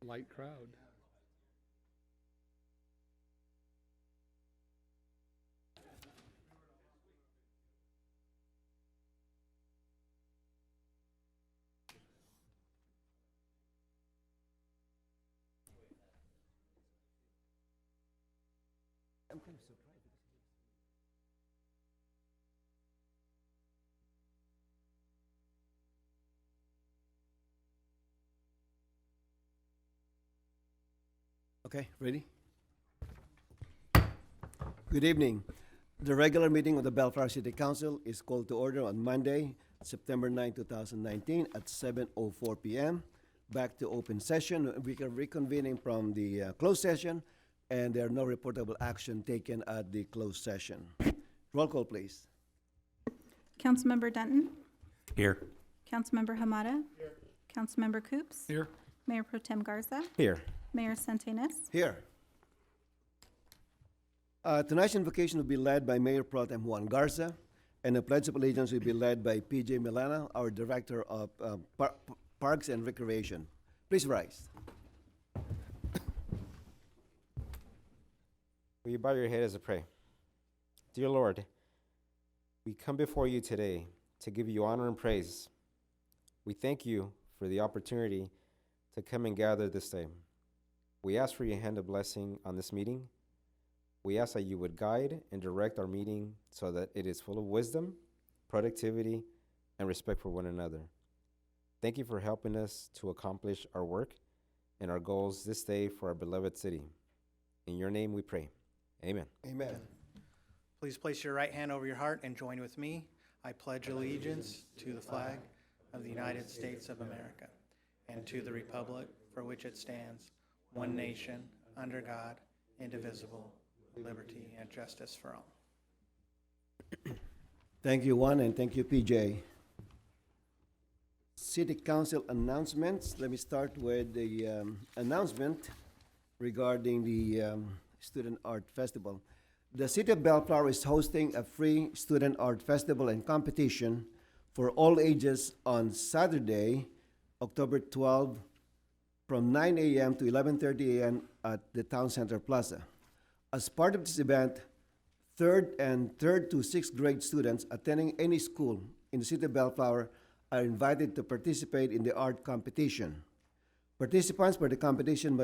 Light crowd. I'm kind of surprised. Okay, ready? Good evening. The regular meeting of the Bellflower City Council is called to order on Monday, September 9, 2019 at 7:04 p.m. Back to open session. We are reconvening from the closed session, and there are no reportable action taken at the closed session. Roll call, please. Councilmember Denton. Here. Councilmember Hamada. Here. Councilmember Coops. Here. Mayor Pro Tem Garza. Here. Mayor Santenaz. Here. Tonight's invocation will be led by Mayor Pro Tem Juan Garza, and the Pledge of Allegiance will be led by PJ Milana, our Director of Parks and Recreation. Please rise. Will you bow your head as I pray? Dear Lord, we come before you today to give you honor and praise. We thank you for the opportunity to come and gather this day. We ask for your hand of blessing on this meeting. We ask that you would guide and direct our meeting so that it is full of wisdom, productivity, and respect for one another. Thank you for helping us to accomplish our work and our goals this day for our beloved city. In your name we pray. Amen. Amen. Please place your right hand over your heart and join with me. I pledge allegiance to the flag of the United States of America and to the republic for which it stands, one nation, under God, indivisible, with liberty and justice for all. Thank you, Juan, and thank you, PJ. City Council announcements. Let me start with the announcement regarding the Student Art Festival. The City of Bellflower is hosting a free Student Art Festival and competition for all ages on Saturday, October 12, from 9 a.m. to 11:30 a.m. at the Town Center Plaza. As part of this event, third to 6th grade students attending any school in the City of Bellflower are invited to participate in the art competition. Participants for the competition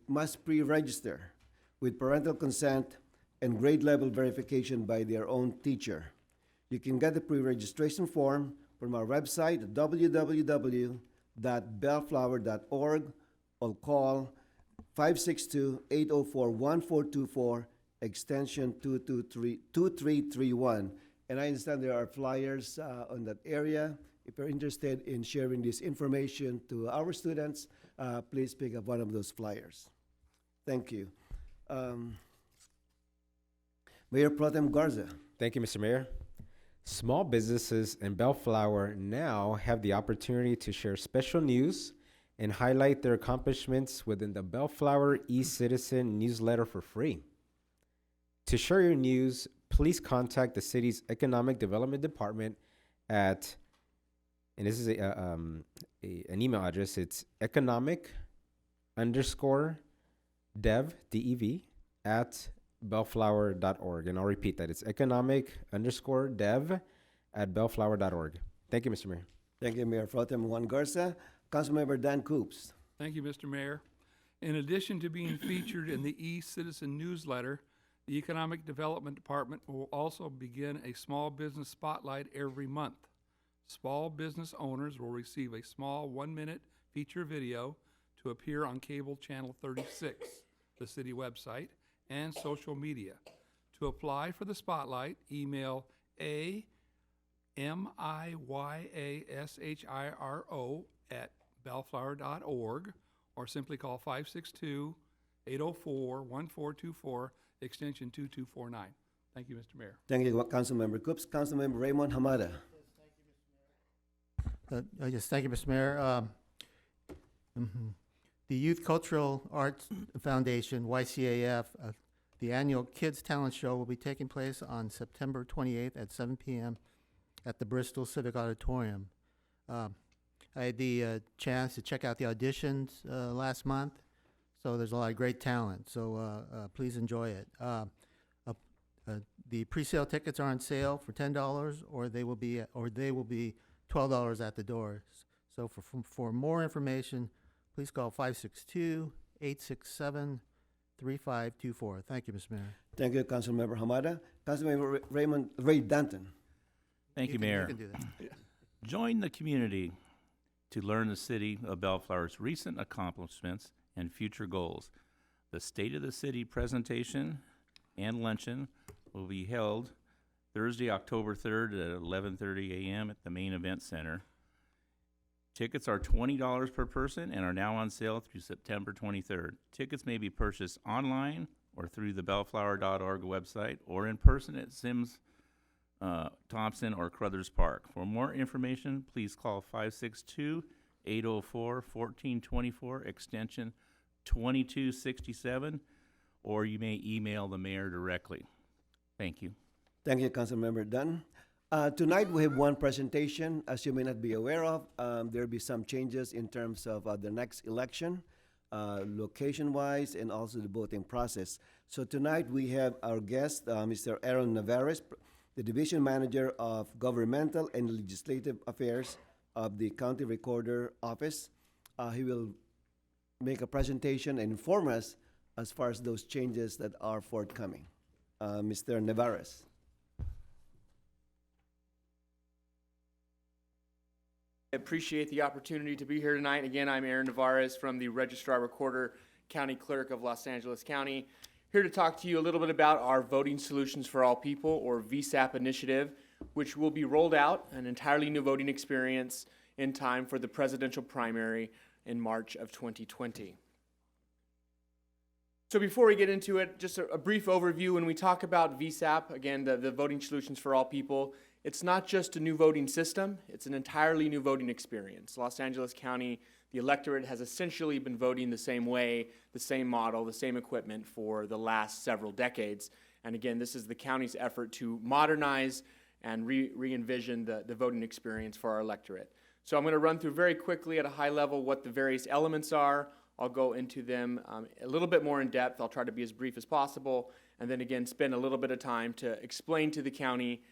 must pre-register with parental consent and grade level verification by their own teacher. You can get the pre-registration form from our website at www.bellflower.org or call 562-804-1424, extension 2331. And I understand there are flyers on that area. If you're interested in sharing this information to our students, please pick up one of those flyers. Thank you. Mayor Pro Tem Garza. Thank you, Mr. Mayor. Small businesses in Bellflower now have the opportunity to share special news and highlight their accomplishments within the Bellflower e-Citizen newsletter for free. To share your news, please contact the city's Economic Development Department at, and this is an email address, it's economic_dev, D-E-V, at bellflower.org. And I'll repeat that. It's economic_dev at bellflower.org. Thank you, Mr. Mayor. Thank you, Mayor Pro Tem Juan Garza. Councilmember Dan Coops. Thank you, Mr. Mayor. In addition to being featured in the e-Citizen newsletter, the Economic Development Department will also begin a small business spotlight every month. Small business owners will receive a small 1-minute feature video to appear on cable channel 36, the city website, and social media. To apply for the spotlight, email amiyashiro@bellflower.org or simply call 562-804-1424, extension 2249. Thank you, Mr. Mayor. Thank you, Councilmember Coops. Councilmember Raymond Hamada. Yes, thank you, Mr. Mayor. The Youth Cultural Arts Foundation, YCAF, the annual Kids Talent Show will be taking place on September 28th at 7 p.m. at the Bristol Civic Auditorium. I had the chance to check out the auditions last month, So there's a lot of great talent. So please enjoy it. The pre-sale tickets are on sale for $10, or they will be $12 at the door. So for more information, please call 562-867-3524. Thank you, Mr. Mayor. Thank you, Councilmember Hamada. Councilmember Ray Danton. Thank you, can- Mayor. You can do that. Join the community to learn the city of Bellflower's recent accomplishments and future goals. The State of the City presentation and luncheon will be held Thursday, October 3rd at 11:30 a.m. at the main event center. Tickets are $20 per person and are now on sale through September 23rd. Tickets may be purchased online or through the bellflower.org website or in person at Sims Thompson or Crothers Park. For more information, please call 562-804-1424, extension 2267, or you may email the mayor directly. Thank you. Thank you, Councilmember Dunn. Tonight, we have one presentation. As you may not be aware of, there'll be some changes in terms of the next election, location-wise, and also the voting process. So tonight, we have our guest, Mr. Aaron Navarez, the Division Manager of Governmental and Legislative Affairs of the County Recorder Office. He will make a presentation and inform us as far as those changes that are forthcoming. Mr. Navarez. I appreciate the opportunity to be here tonight. Again, I'm Aaron Navarez from the Registrar Recorder, County Clerk of Los Angeles County. Here to talk to you a little bit about our Voting Solutions for All People, or VSAP initiative, which will be rolled out, an entirely new voting experience in time for the presidential primary in March of 2020. So before we get into it, just a brief overview. When we talk about VSAP, again, the Voting Solutions for All People, it's not just a new voting system, it's an entirely new voting experience. Los Angeles County, the electorate has essentially been voting the same way, the same model, the same equipment for the last several decades. And again, this is the county's effort to modernize and re-envision the voting experience for our electorate. So I'm going to run through very quickly at a high level what the various elements are. I'll go into them a little bit more in depth. I'll try to be as brief as possible. And then again, spend a little bit of time to explain to the county,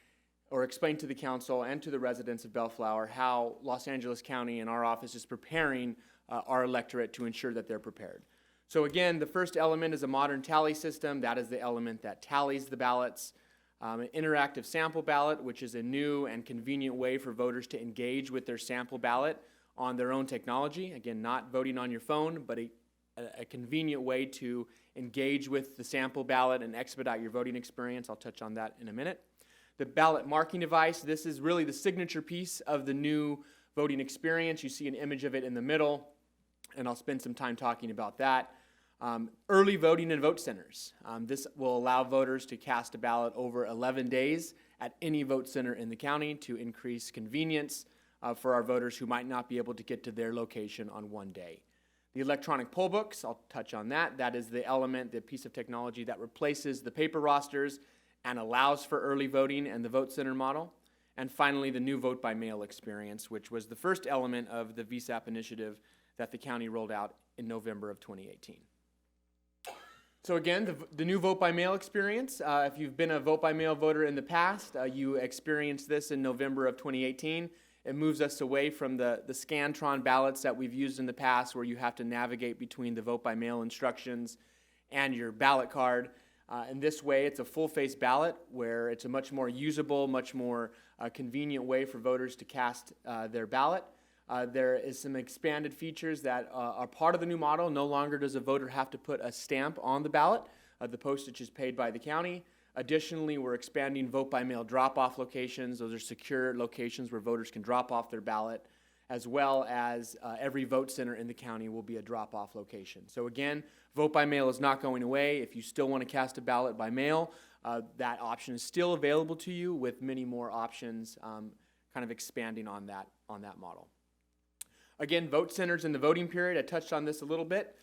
or explain to the council and to the residents of Bellflower how Los Angeles County and our office is preparing our electorate to ensure that they're prepared. So again, the first element is a modern tally system. That is the element that tallies the ballots. An interactive sample ballot, which is a new and convenient way for voters to engage with their sample ballot on their own technology. Again, not voting on your phone, but a convenient way to engage with the sample ballot and expedite your voting experience. I'll touch on that in a minute. The ballot marking device, this is really the signature piece of the new voting experience. You see an image of it in the middle, and I'll spend some time talking about that. Early voting in vote centers. This will allow voters to cast a ballot over 11 days at any vote center in the county to increase convenience for our voters who might not be able to get to their location on one day. The electronic poll books, I'll touch on that. That is the element, the piece of technology that replaces the paper rosters and allows for early voting and the vote center model. And finally, the new vote by mail experience, which was the first element of the VSAP initiative that the county rolled out in November of 2018. So again, the new vote by mail experience, if you've been a vote by mail voter in the past, you experienced this in November of 2018. It moves us away from the Scantron ballots that we've used in the past, where you have to navigate between the vote by mail instructions and your ballot card. In this way, it's a full-face ballot where it's a much more usable, much more convenient way for voters to cast their ballot. There is some expanded features that are part of the new model. No longer does a voter have to put a stamp on the ballot. The postage is paid by the county. Additionally, we're expanding vote-by-mail drop-off locations. Those are secure locations where voters can drop off their ballot, as well as every vote center in the county will be a drop-off location. So again, vote by mail is not going away. If you still want to cast a ballot by mail, that option is still available to you, with many more options kind of expanding on that model. Again, vote centers in the voting period, I touched on this a little bit.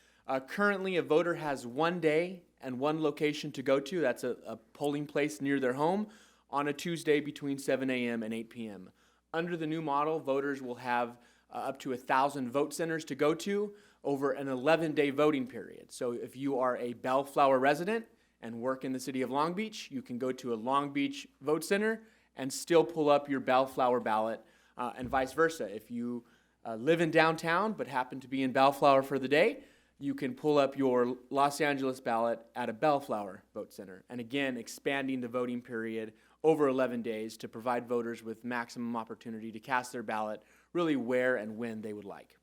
Currently, a voter has 1 day and one location to go to. That's a polling place near their home on a Tuesday between 7 a.m. and 8 p.m. Under the new model, voters will have up to 1,000 vote centers to go to. over an 11-day voting period. So if you are a Bellflower resident and work in the city of Long Beach, you can go to a Long Beach vote center and still pull up your Bellflower ballot, and vice versa. If you live in downtown but happen to be in Bellflower for the day, you can pull up your Los Angeles ballot at a Bellflower vote center. And again, expanding the voting period over 11 days to provide voters with maximum opportunity to cast their ballot really where and when they would like.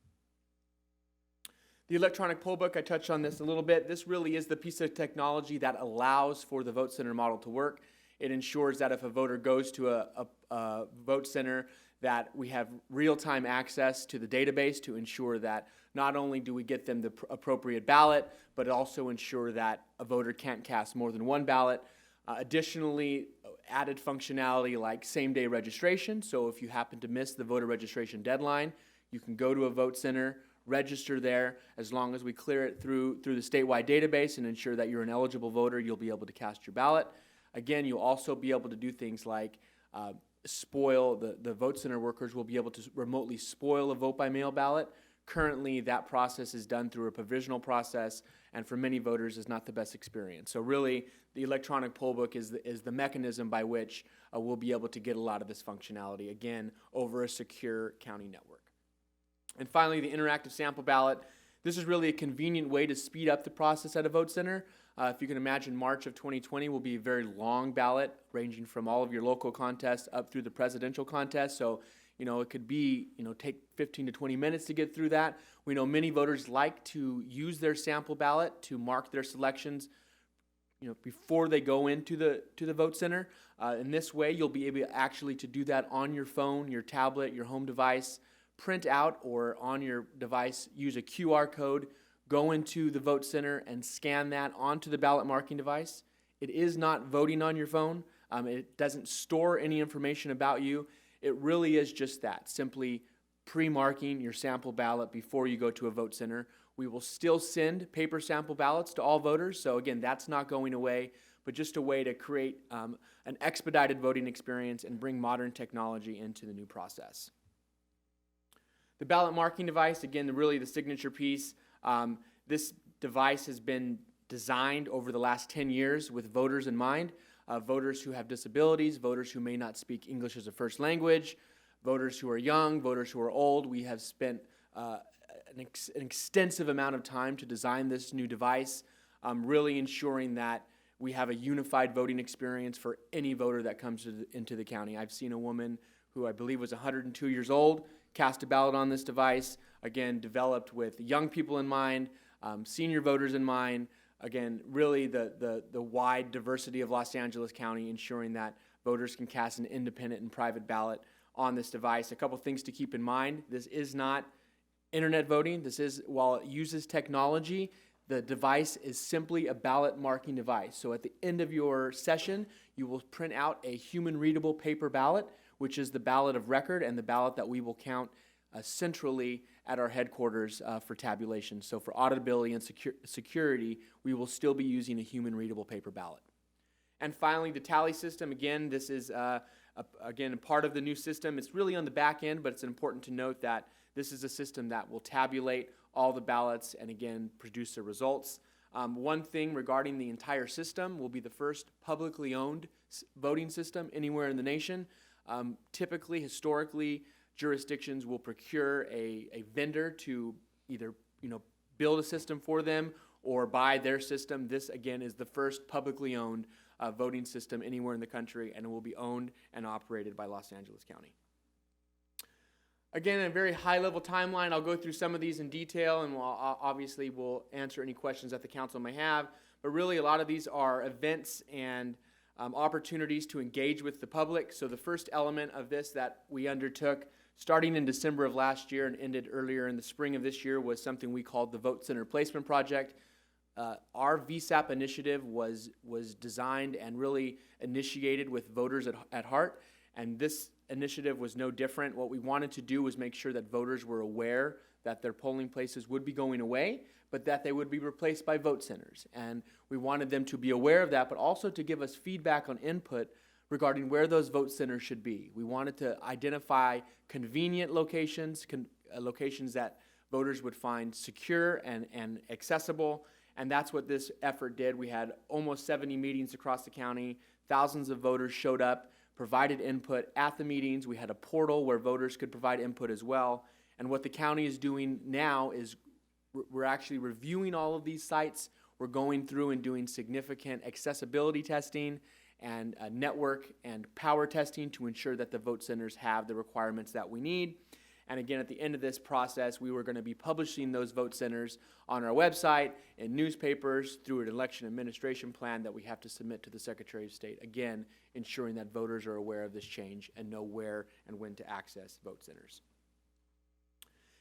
The electronic poll book, I touched on this a little bit. This really is the piece of technology that allows for the vote center model to work. It ensures that if a voter goes to a vote center, that we have real-time access to the database to ensure that not only do we get them the appropriate ballot, but also ensure that a voter can't cast more than one ballot. Additionally, added functionality like same-day registration. So if you happen to miss the voter registration deadline, you can go to a vote center, register there. As long as we clear it through the statewide database and ensure that you're an eligible voter, you'll be able to cast your ballot. Again, you'll also be able to do things like the vote center workers will be able to remotely spoil a vote by mail ballot. Currently, that process is done through a provisional process, and for many voters is not the best experience. So really, the electronic poll book is the mechanism by which we'll be able to get a lot of this functionality, again, over a secure county network. And finally, the interactive sample ballot. This is really a convenient way to speed up the process at a vote center. If you can imagine, March of 2020 will be a very long ballot, ranging from all of your local contests up through the presidential contest. So, it could be, take 15 to 20 minutes to get through that. We know many voters like to use their sample ballot to mark their selections, before they go into the vote center. In this way, you'll be able actually to do that on your phone, your tablet, your home device, print out, or on your device, use a QR code, go into the vote center and scan that onto the ballot marking device. It is not voting on your phone. It doesn't store any information about you. It really is just that, simply pre-marking your sample ballot before you go to a vote center. We will still send paper sample ballots to all voters, so again, that's not going away, but just a way to create an expedited voting experience and bring modern technology into the new process. The ballot marking device, again, really the signature piece. This device has been designed over the last 10 years with voters in mind. Voters who have disabilities, voters who may not speak English as a first language, voters who are young, voters who are old. We have spent an extensive amount of time to design this new device, really ensuring that we have a unified voting experience for any voter that comes into the county. I've seen a woman who I believe was 102 years old cast a ballot on this device, again, developed with young people in mind, senior voters in mind. Again, really the wide diversity of Los Angeles County, ensuring that voters can cast an independent and private ballot on this device. A couple things to keep in mind. This is not internet voting. While it uses technology, the device is simply a ballot marking device. So at the end of your session, you will print out a human readable paper ballot, which is the ballot of record and the ballot that we will count centrally at our headquarters for tabulation. So for auditability and security, we will still be using a human readable paper ballot. And finally, the tally system. Again, this is again part of the new system. It's really on the back end, but it's important to note that this is a system that will tabulate all the ballots and again produce the results. One thing regarding the entire system, will be the first publicly owned voting system anywhere in the nation. Typically, historically, jurisdictions will procure a vendor to either build a system for them or buy their system. This again is the first publicly owned voting system anywhere in the country, and it will be owned and operated by Los Angeles County. Again, a very high-level timeline. I'll go through some of these in detail, and obviously we'll answer any questions that the council may have. But really, a lot of these are events and opportunities to engage with the public. So the first element of this that we undertook starting in December of last year and ended earlier in the spring of this year was something we called the Vote Center Placement Project. Our VSAP initiative was designed and really initiated with voters at heart, and this initiative was no different. What we wanted to do was make sure that voters were aware that their polling places would be going away, but that they would be replaced by vote centers. And we wanted them to be aware of that, but also to give us feedback on input regarding where those vote centers should be. We wanted to identify convenient locations, locations that voters would find secure and accessible. And that's what this effort did. We had almost 70 meetings across the county. Thousands of voters showed up, provided input at the meetings. We had a portal where voters could provide input as well. And what the county is doing now is we're actually reviewing all of these sites. We're going through and doing significant accessibility testing and network and power testing to ensure that the vote centers have the requirements that we need. And again, at the end of this process, we were going to be publishing those vote centers on our website, in newspapers, through an election administration plan that we have to submit to the Secretary of State. Again, ensuring that voters are aware of this change and know where and when to access vote centers.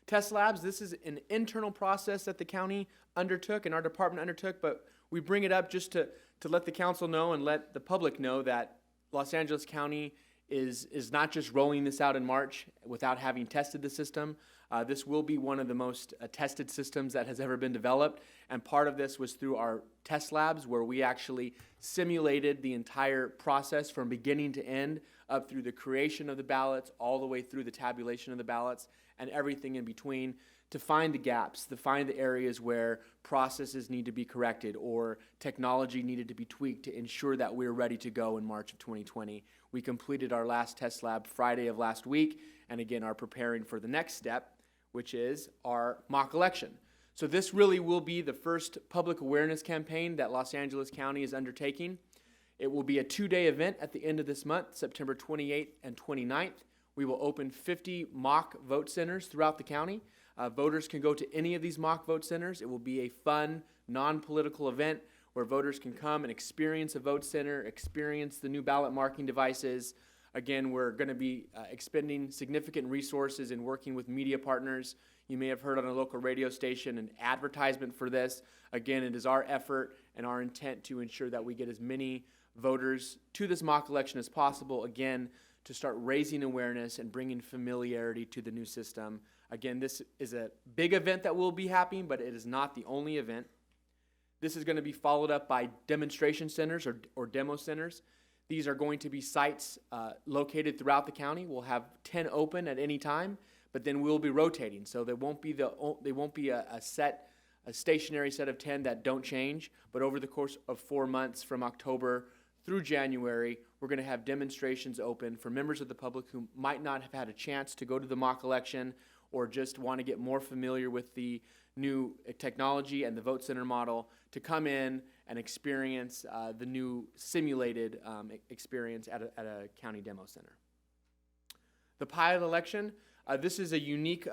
Test labs, this is an internal process that the county undertook and our department undertook, but we bring it up just to let the council know and let the public know that Los Angeles County is not just rolling this out in March without having tested the system. This will be one of the most tested systems that has ever been developed, and part of this was through our test labs where we actually simulated the entire process from beginning to end, up through the creation of the ballots, all the way through the tabulation of the ballots, and everything in between, to find the gaps, to find the areas where processes need to be corrected or technology needed to be tweaked to ensure that we're ready to go in March of 2020. We completed our last test lab Friday of last week, and again are preparing for the next step, which is our mock election. So this really will be the first public awareness campaign that Los Angeles County is undertaking. It will be a 2-day event at the end of this month, September 28th and 29th. We will open 50 mock vote centers throughout the county. Voters can go to any of these mock vote centers. It will be a fun, non-political event where voters can come and experience a vote center, experience the new ballot marking devices. Again, we're going to be expending significant resources in working with media partners. You may have heard on a local radio station an advertisement for this. Again, it is our effort and our intent to ensure that we get as many voters to this mock election as possible, again, to start raising awareness and bringing familiarity to the new system. Again, this is a big event that will be happening, but it is not the only event. This is going to be followed up by demonstration centers or demo centers. These are going to be sites located throughout the county. We'll have 10 open at any time, but then we'll be rotating. So there won't be a stationary set of 10 that don't change. But over the course of 4 months, from October through January, we're going to have demonstrations open for members of the public who might not have had a chance to go to the mock election or just want to get more familiar with the new technology and the vote center model, to come in and experience the new simulated experience at a county demo center. The pilot election, this is a unique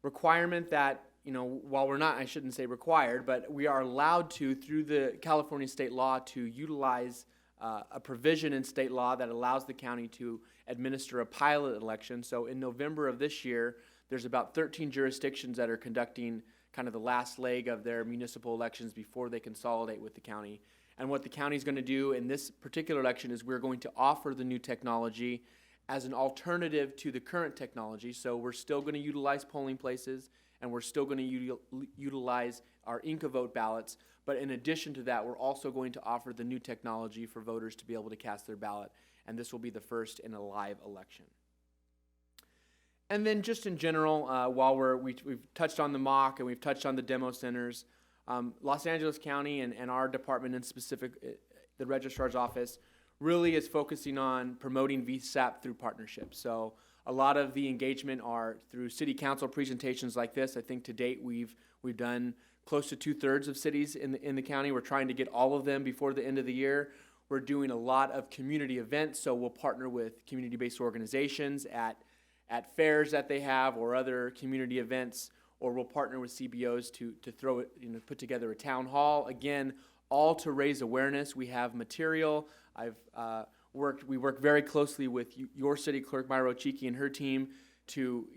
requirement that, while we're not, I shouldn't say required, but we are allowed to, through the California state law, to utilize a provision in state law that allows the county to administer a pilot election. So in November of this year, there's about 13 jurisdictions that are conducting kind of the last leg of their municipal elections before they consolidate with the county. And what the county is going to do in this particular election is we're going to offer the new technology as an alternative to the current technology. So we're still going to utilize polling places, and we're still going to utilize our IncaVote ballots. But in addition to that, we're also going to offer the new technology for voters to be able to cast their ballot. And this will be the first in a live election. And then just in general, while we've touched on the mock and we've touched on the demo centers, Los Angeles County and our department in specific, the registrar's office, really is focusing on promoting VSAP through partnerships. So a lot of the engagement are through city council presentations like this. I think to date we've done close to 2/3 of cities in the county. We're trying to get all of them before the end of the year. We're doing a lot of community events, so we'll partner with community-based organizations at fairs that they have or other community events, or we'll partner with CBOs to throw it, put together a town hall. Again, all to raise awareness. We have material. We work very closely with your city clerk, Myra Ochiki, and her team to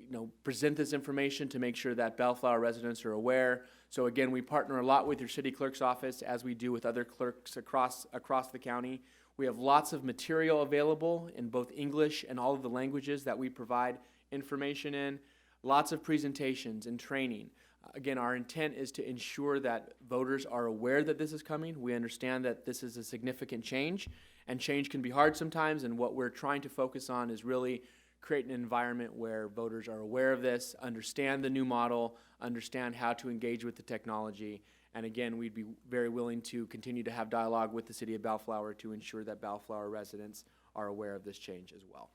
present this information to make sure that Bellflower residents are aware. So again, we partner a lot with your city clerk's office, as we do with other clerks across the county. We have lots of material available in both English and all of the languages that we provide information in. Lots of presentations and training. Again, our intent is to ensure that voters are aware that this is coming. We understand that this is a significant change, and change can be hard sometimes, and what we're trying to focus on is really create an environment where voters are aware of this, understand the new model, understand how to engage with the technology. And again, we'd be very willing to continue to have dialogue with the city of Bellflower to ensure that Bellflower residents are aware of this change as well.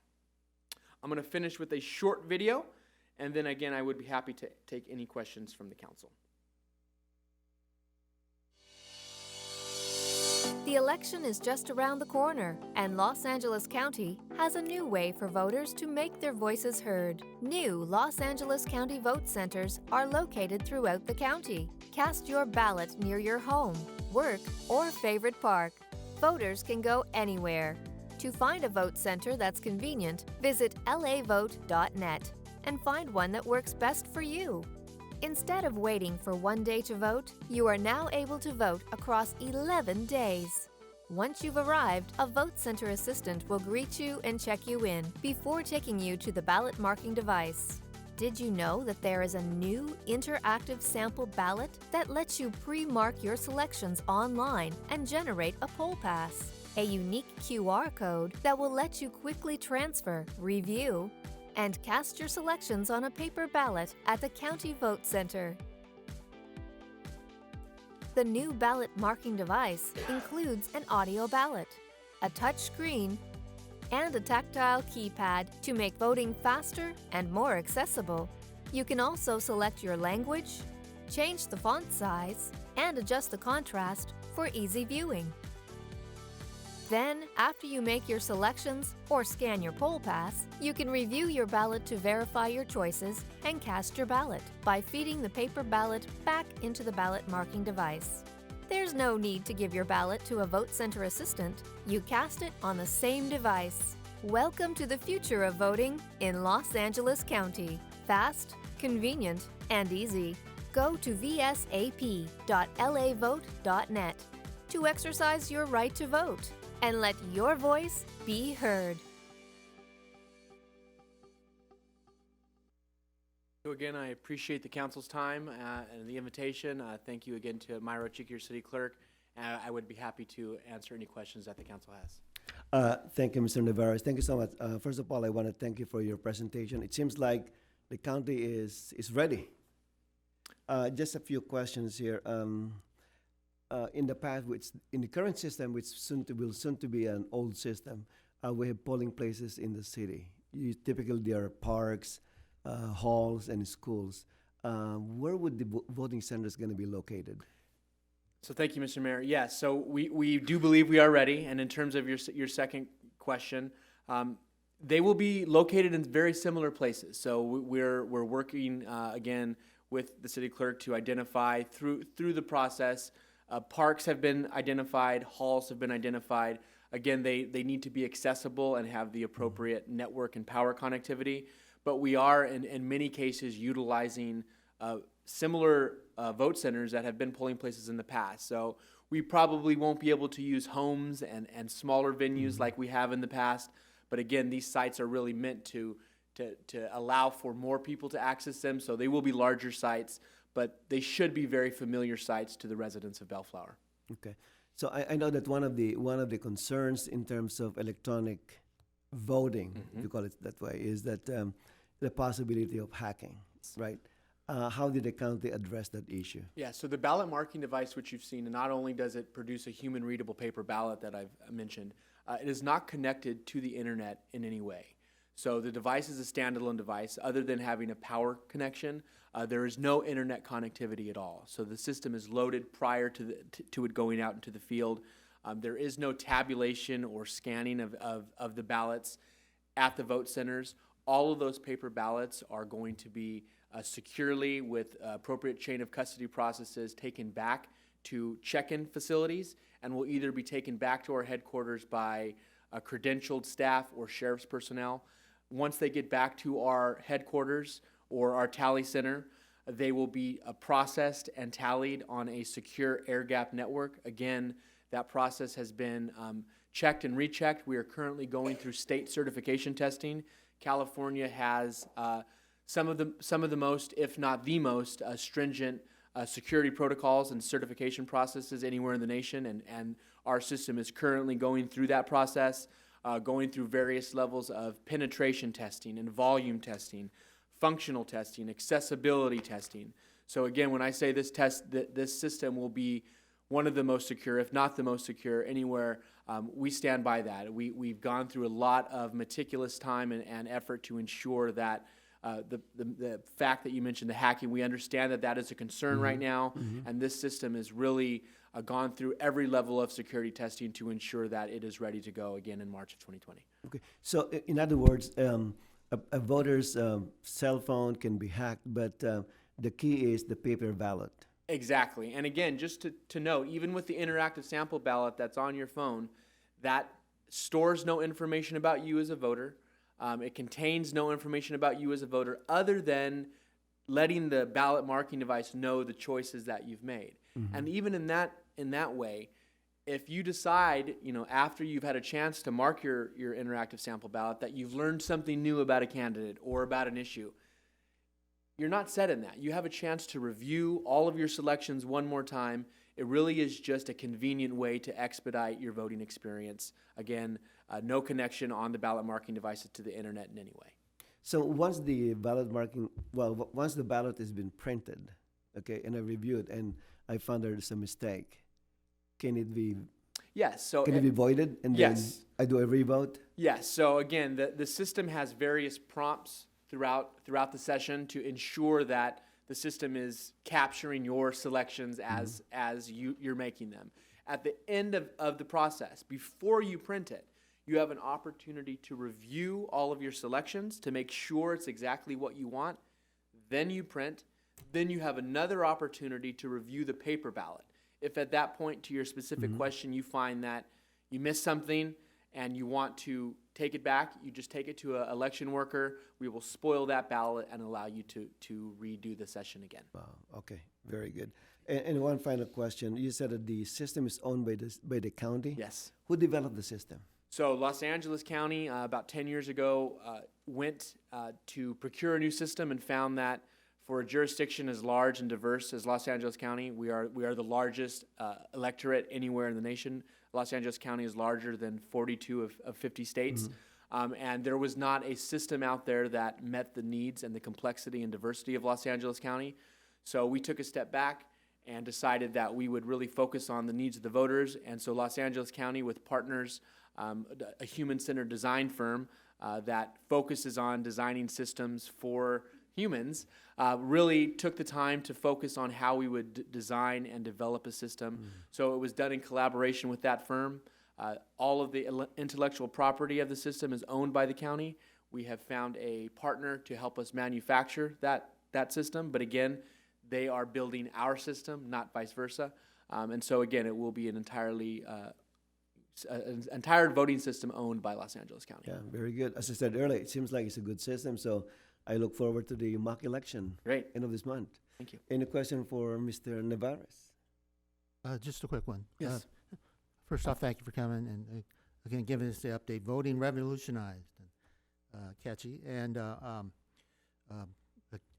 I'm going to finish with a short video, and then again, I would be happy to take any questions from the council. The election is just around the corner, and Los Angeles County has a new way for voters to make their voices heard. New Los Angeles County vote centers are located throughout the county. Cast your ballot near your home, work, or favorite park. Voters can go anywhere. To find a vote center that's convenient, visit lavote.net and find one that works best for you. Instead of waiting for one day to vote, you are now able to vote across 11 days. Once you've arrived, a vote center assistant will greet you and check you in before taking you to the ballot marking device. Did you know that there is a new interactive sample ballot that lets you pre-mark your selections online and generate a poll pass? A unique QR code that will let you quickly transfer, review, and cast your selections on a paper ballot at the County Vote Center. The new ballot marking device includes an audio ballot, a touch screen, and a tactile keypad to make voting faster and more accessible. You can also select your language, change the font size, and adjust the contrast for easy viewing. Then, after you make your selections or scan your poll pass, you can review your ballot to verify your choices and cast your ballot by feeding the paper ballot back into the ballot marking device. There's no need to give your ballot to a vote center assistant. You cast it on the same device. Welcome to the future of voting in Los Angeles County. Fast, convenient, and easy. Go to vsap.lavote.net to exercise your right to vote and let your voice be heard. So again, I appreciate the council's time and the invitation. Thank you again to Myra Chick, your city clerk. I would be happy to answer any questions that the council has. Thank you, Mr. Navarez. Thank you so much. First of all, I want to thank you for your presentation. It seems like the county is ready. Just a few questions here. In the past, in the current system, which will soon to be an old system, we have polling places in the city. Typically, there are parks, halls, and schools. Where would the voting centers going to be located? So thank you, Mr. Mayor. Yes, so we do believe we are ready. And in terms of your second question, they will be located in very similar places. So we're working again with the city clerk to identify through the process. Parks have been identified, halls have been identified. Again, they need to be accessible and have the appropriate network and power connectivity. But we are, in many cases, utilizing similar vote centers that have been polling places in the past. So we probably won't be able to use homes and smaller venues like we have in the past. But again, these sites are really meant to allow for more people to access them. So they will be larger sites, but they should be very familiar sites to the residents of Bellflower. Okay, so I know that one of the concerns in terms of electronic voting, if you call it that way, is that the possibility of hacking, right? How did the county address that issue? Yeah, so the ballot marking device, which you've seen, not only does it produce a human-readable paper ballot that I've mentioned, it is not connected to the internet in any way. So the device is a standalone device. Other than having a power connection, there is no internet connectivity at all. So the system is loaded prior to it going out into the field. There is no tabulation or scanning of the ballots at the vote centers. All of those paper ballots are going to be securely, with appropriate chain of custody processes, taken back to check-in facilities and will either be taken back to our headquarters by a credentialed staff or sheriff's personnel. Once they get back to our headquarters or our tally center, they will be processed and tallied on a secure air gap network. Again, that process has been checked and rechecked. We are currently going through state certification testing. California has some of the most, if not the most, stringent security protocols and certification processes anywhere in the nation, and our system is currently going through that process. going through various levels of penetration testing and volume testing, functional testing, accessibility testing. So again, when I say this this system will be one of the most secure, if not the most secure, anywhere, we stand by that. We've gone through a lot of meticulous time and effort to ensure that the fact that you mentioned the hacking, we understand that that is a concern right now, and this system has really gone through every level of security testing to ensure that it is ready to go again in March of 2020. Okay, so in other words, a voter's cell phone can be hacked, but the key is the paper ballot. Exactly. And again, just to note, even with the interactive sample ballot that's on your phone, that stores no information about you as a voter. It contains no information about you as a voter other than letting the ballot marking device know the choices that you've made. And even in that way, if you decide, after you've had a chance to mark your interactive sample ballot that you've learned something new about a candidate or about an issue, you're not set in that. You have a chance to review all of your selections one more time. It really is just a convenient way to expedite your voting experience. Again, no connection on the ballot marking devices to the internet in any way. So once the once the ballot has been printed, okay, and I reviewed and I found there's a mistake, can it be Yes. So can it be voided and yes. then I do a revote? Yes. So again, the system has various prompts throughout the session to ensure that the system is capturing your selections as you're making them. At the end of the process, before you print it, you have an opportunity to review all of your selections to make sure it's exactly what you want. Then you print. Then you have another opportunity to review the paper ballot. If at that point, to your specific question, you find that you missed something and you want to take it back, you just take it to an election worker. We will spoil that ballot and allow you to redo the session again. Wow. Okay. Very good. And one final question. You said that the system is owned by the county. Yes. Who developed the system? So Los Angeles County, about 10 years ago, went to procure a new system and found that for a jurisdiction as large and diverse as Los Angeles County, we are the largest electorate anywhere in the nation. Los Angeles County is larger than 42 of 50 states. And there was not a system out there that met the needs and the complexity and diversity of Los Angeles County. So we took a step back and decided that we would really focus on the needs of the voters. And so Los Angeles County, with partners, a human-centered design firm that focuses on designing systems for humans, really took the time to focus on how we would design and develop a system. So it was done in collaboration with that firm. All of the intellectual property of the system is owned by the county. We have found a partner to help us manufacture that system, but again, they are building our system, not vice versa. And so again, it will be an entire voting system owned by Los Angeles County. Yeah, very good. As I said earlier, it seems like it's a good system, so I look forward to the mock election. Great. End of this month. Thank you. Any question for Mr. Nevares? Just a quick one. Yes. First off, thank you for coming and again giving us the update. Voting revolutionized, catchy. And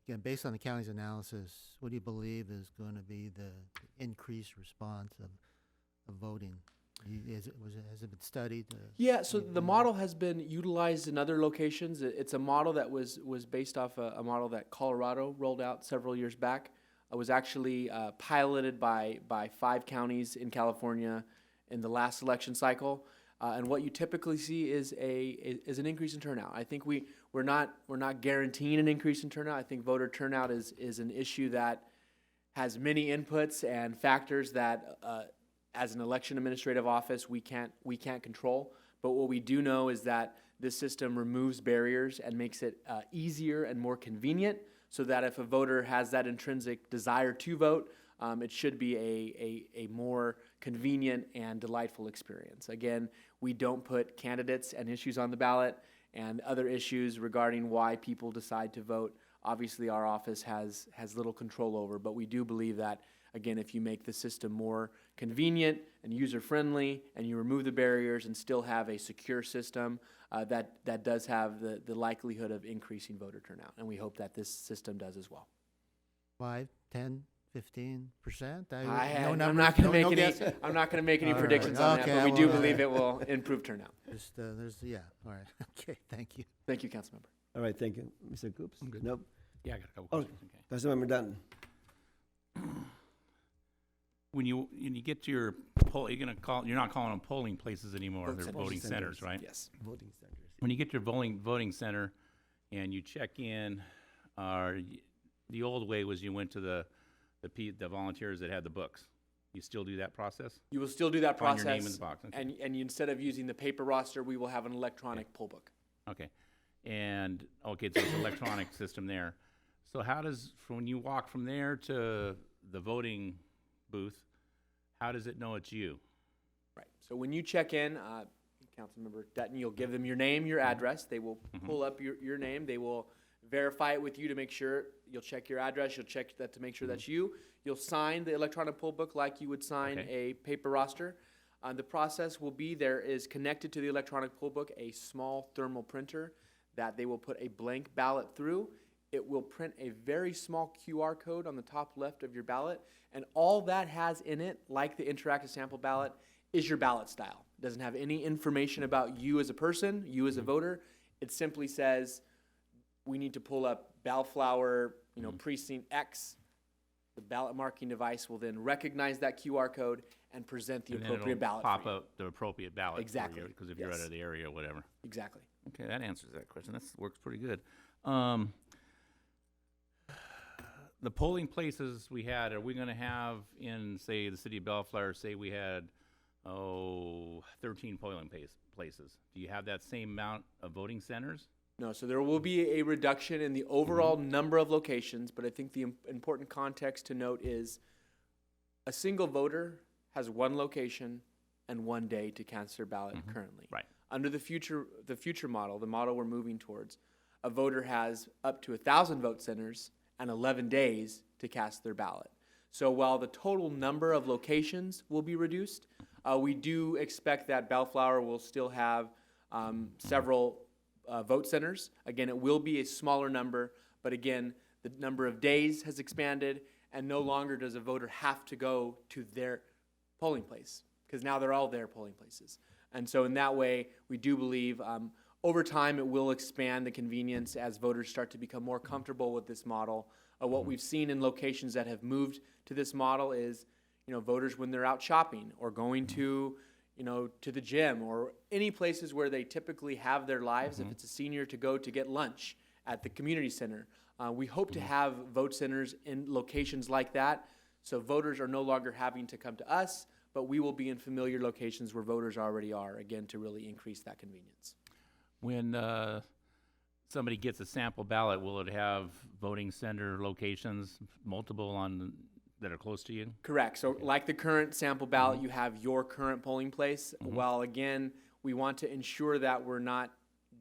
again, based on the county's analysis, what do you believe is going to be the increased response of voting? Has it been studied? Yeah, so the model has been utilized in other locations. It's a model that was based off a model that Colorado rolled out several years back. It was actually piloted by 5 counties in California in the last election cycle. And what you typically see is an increase in turnout. I think we're not guaranteeing an increase in turnout. I think voter turnout is an issue that has many inputs and factors that as an election administrative office we can't control. But what we do know is that this system removes barriers and makes it easier and more convenient, so that if a voter has that intrinsic desire to vote, it should be a more convenient and delightful experience. Again, we don't put candidates and issues on the ballot and other issues regarding why people decide to vote. Obviously, our office has little control over, but we do believe that, again, if you make the system more convenient and user-friendly and you remove the barriers and still have a secure system, that does have the likelihood of increasing voter turnout. And we hope that this system does as well. 5, 10, 15%? I'm not going to make any predictions on that, but we do believe it will improve turnout. Yeah, all right. Okay, thank you. Thank you, Councilmember. All right, thank you. Mr. Coops? I'm good. Nope. Yeah, I got a couple Oh. questions. Okay. Councilmember Dunn? When you get to your poll, you're not calling them polling places anymore. Vote They're centers. voting centers, right? Yes. Voting centers. When you get to your voting center and you check in, the old way was you went to the volunteers that had the books. You still do that process? You will still do that Find process. your name in the box. Okay. And you, instead of using the paper roster, we will have an electronic poll book. Okay. And, okay, so it's an electronic system there. So how does, when you walk from there to the voting booth, how does it know it's you? Right. So when you check in, Councilmember Dutton, you'll give them your name, your address. They will pull up your name. They will verify it with you to make sure. You'll check your address. You'll check that to make sure that's you. You'll sign the electronic poll book like you would sign a paper roster. The process will be there is connected to the electronic poll book a small thermal printer that they will put a blank ballot through. It will print a very small QR code on the top left of your ballot, and all that has in it, like the interactive sample ballot, is your ballot style. It doesn't have any information about you as a person, you as a voter. It simply says, we need to pull up Bellflower, precinct X. The ballot marking device will then recognize that QR code and present the And then appropriate it'll ballot pop for you. up the appropriate ballot. Exactly. Because if you're out Yes. of the area or whatever. Exactly. Okay, that answers that question. That works pretty good. The polling places we had, are we going to have in, say, the city of Bellflower, say we had, 13 polling places? Do you have that same amount of voting centers? No, so there will be a reduction in the overall number of locations, but I think the important context to note is a single voter has one location and 1 day to cast their ballot currently. Right. Under the future model, the model we're moving towards, a voter has up to 1,000 vote centers and 11 days to cast their ballot. So while the total number of locations will be reduced, we do expect that Bellflower will still have several vote centers. Again, it will be a smaller number, but again, the number of days has expanded, and no longer does a voter have to go to their polling place, because now they're all their polling places. And so in that way, we do believe over time it will expand the convenience as voters start to become more comfortable with this model. What we've seen in locations that have moved to this model is, voters when they're out shopping or going to to the gym or any places where they typically have their lives, if it's a senior to go to get lunch at the community center. We hope to have vote centers in locations like that, so voters are no longer having to come to us, but we will be in familiar locations where voters already are, again, to really increase that convenience. When somebody gets a sample ballot, will it have voting center locations, multiple that are close to you? Correct. So like the current sample ballot, you have your current polling place. While again, we want to ensure that we're not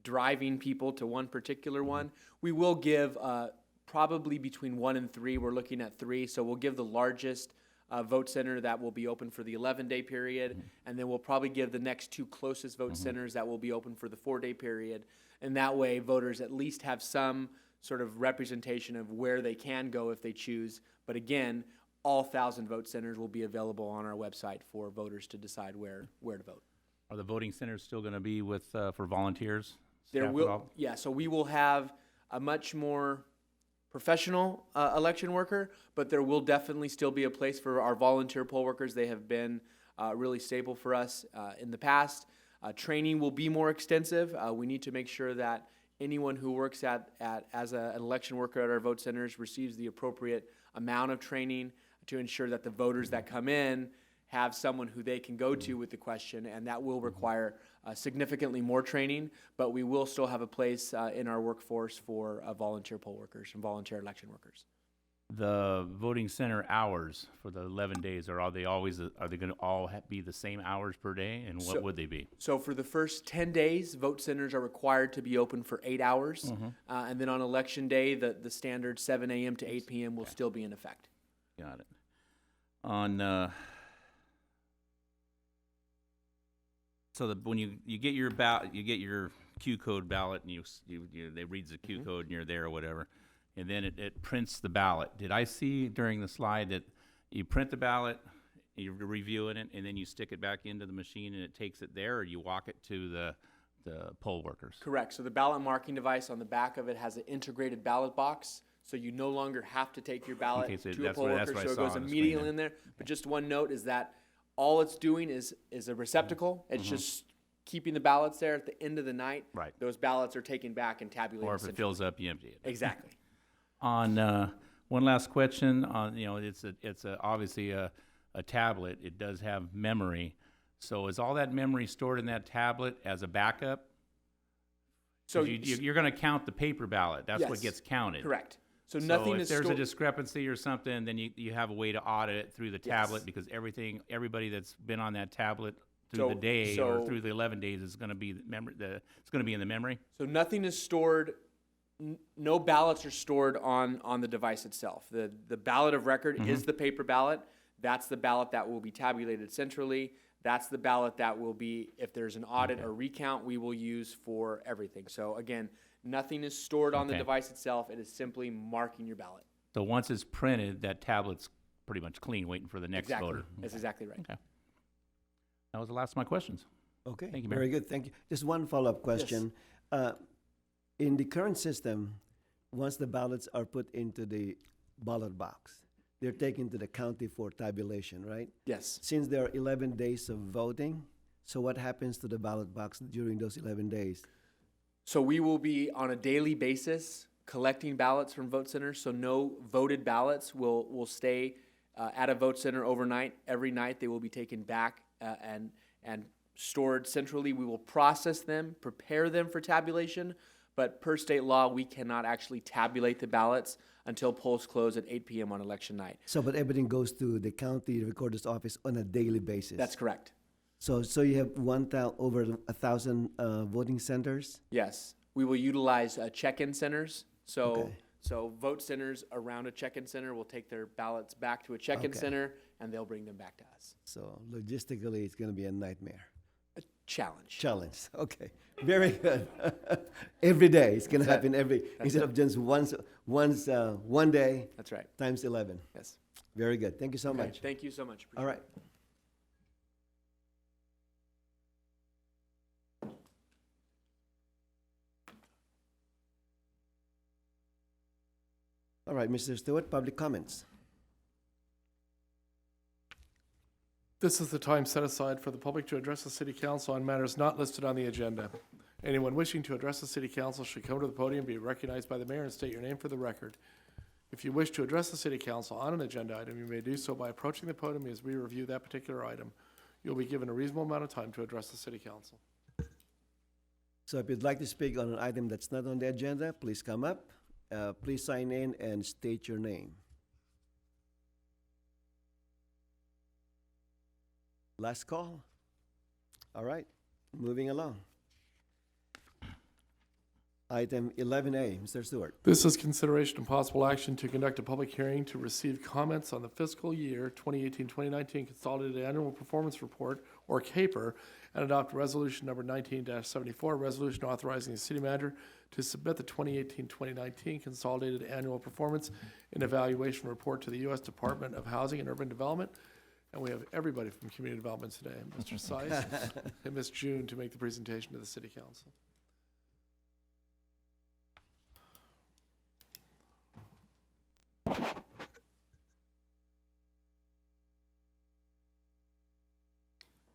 driving people to one particular one, we will give probably between 1 and 3. We're looking at 3. So we'll give the largest vote center that will be open for the 11-day period, and then we'll probably give the next 2 closest vote centers that will be open for the 4-day period. And that way, voters at least have some sort of representation of where they can go if they choose. But again, all 1,000 vote centers will be available on our website for voters to decide where to vote. Are the voting centers still going to be with for volunteers? There Staff at will, all? yeah, so we will have a much more professional election worker, but there will definitely still be a place for our volunteer poll workers. They have been really stable for us in the past. Training will be more extensive. We need to make sure that anyone who works as an election worker at our vote centers receives the appropriate amount of training to ensure that the voters that come in have someone who they can go to with the question, and that will require significantly more training, but we will still have a place in our workforce for volunteer poll workers and volunteer election workers. The voting center hours for the 11 days, are they going to all be the same hours per day, and what would they be? So for the first 10 days, vote centers are required to be open for 8 hours, and then on election day, the standard 7 a.m. to 8 p.m. will still be in effect. Got it. On so when you get your ballot, you get your Q code ballot, and they reads the Q code, and you're there or whatever, and then it prints the ballot. Did I see during the slide that you print the ballot, you're reviewing it, and then you stick it back into the machine and it takes it there, or you walk it to the poll workers? Correct. So the ballot marking device on the back of it has an integrated ballot box, so you no longer have to take your ballot Okay, so to a that's poll what- worker, that's what I so it saw goes on the screen immediately there. in there. But just one note is that all it's doing is a receptacle. It's just keeping the ballots there at the end of the night. Right. Those ballots are taken back and tabulated. Or if it centrally. fills up, you empty it. Exactly. On one last question, on it's obviously a tablet. It does have memory. So is all that memory stored in that tablet as a backup? So 'Cause you're going to count the paper ballot. That's what Yes. gets counted. correct. So So nothing if is there's a stored. discrepancy or something, then you have a way to audit it through the tablet Yes. because everybody that's been on that tablet through the So- day so- or through the 11 days is going to be it's going to be in the memory. So nothing is stored. No ballots are stored on the device itself. The ballot of record is the paper ballot. That's the ballot that will be tabulated centrally. That's the ballot that will be, if there's an audit or recount, we will use for everything. So again, nothing is stored on the Okay. device itself. It is simply marking your ballot. So once it's printed, that tablet's pretty much clean, waiting for the next Exactly. voter. That's exactly right. Okay. That was the last of my questions. Okay, Thank you, Mayor. very good, thank you. Just one follow-up question. In the current system, once the ballots are put into the ballot box, they're taken to the county for tabulation, right? Yes. Since there are 11 days of voting, so what happens to the ballot box during those 11 days? So we will be on a daily basis collecting ballots from vote centers. So no voted ballots will stay at a vote center overnight. Every night they will be taken back and stored centrally. We will process them, prepare them for tabulation. But per state law, we cannot actually tabulate the ballots until polls close at 8 p.m. on election night. So, but everything goes to the county recorder's office on a daily basis? That's correct. So you have over 1,000 voting centers? Yes. We will utilize check-in centers. Okay. So vote centers around a check-in center will take their ballots back to a check-in Okay. center, and they'll bring them back to us. So logistically, it's going to be a nightmare. Challenge. Challenge, okay. Very good. Every day, it's going to That's it. happen instead of just one day That's right. times 11. Yes. Very good. Thank you so Okay. much. Thank you so much. All right. All right, Mr. Stewart, public comments. This is the time set aside for the public to address the city council on matters not listed on the agenda. Anyone wishing to address the city council should come to the podium, be recognized by the mayor, and state your name for the record. If you wish to address the city council on an agenda item, you may do so by approaching the podium as we review that particular item. You'll be given a reasonable amount of time to address the city council. So if you'd like to speak on an item that's not on the agenda, please come up. Please sign in and state your name. Last call. All right, moving along. Item 11A, Mr. Stewart. This is consideration and possible action to conduct a public hearing to receive comments on the fiscal year 2018-2019 Consolidated Annual Performance Report, or CAPER, and adopt resolution number 19-74, resolution authorizing the city manager to submit the 2018-2019 Consolidated Annual Performance and Evaluation Report to the U.S. Department of Housing and Urban Development. And we have everybody from Community Development today, Mr. Seiss and Ms. June, to make the presentation to the city council.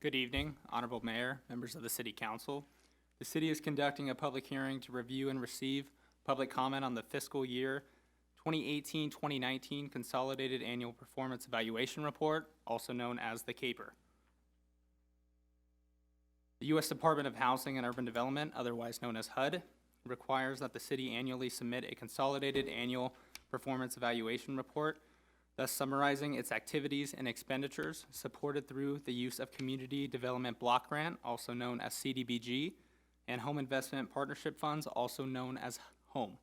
Good evening, Honorable Mayor, members of the City Council. The city is conducting a public hearing to review and receive public comment on the fiscal year 2018-2019 Consolidated Annual Performance Evaluation Report, also known as the CAPER. The U.S. Department of Housing and Urban Development, otherwise known as HUD, requires that the city annually submit a Consolidated Annual Performance Evaluation Report, thus summarizing its activities and expenditures supported through the use of Community Development Block Grant, also known as CDBG, and Home Investment Partnership Funds, also known as HOME.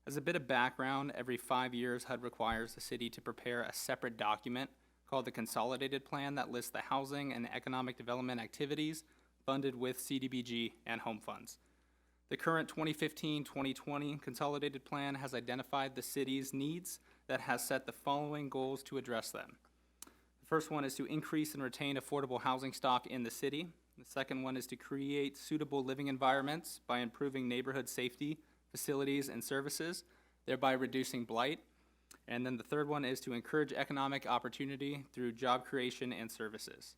As a bit of background, every 5 years, HUD requires the city to prepare a separate document called the Consolidated Plan that lists the housing and economic development activities funded with CDBG and HOME funds. The current 2015-2020 Consolidated Plan has identified the city's needs that has set the following goals to address them. The first one is to increase and retain affordable housing stock in the city. The second one is to create suitable living environments by improving neighborhood safety, facilities, and services, thereby reducing blight. And then the third one is to encourage economic opportunity through job creation and services.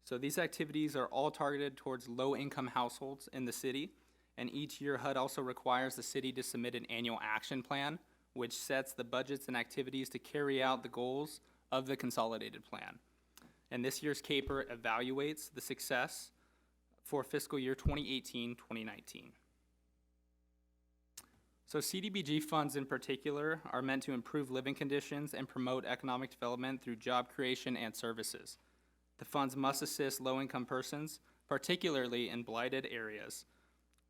So these activities are all targeted towards low-income households in the city, and each year HUD also requires the city to submit an annual action plan, which sets the budgets and activities to carry out the goals of the consolidated plan. And this year's CAPER evaluates the success for fiscal year 2018-2019. So CDBG funds in particular are meant to improve living conditions and promote economic development through job creation and services. The funds must assist low-income persons, particularly in blighted areas.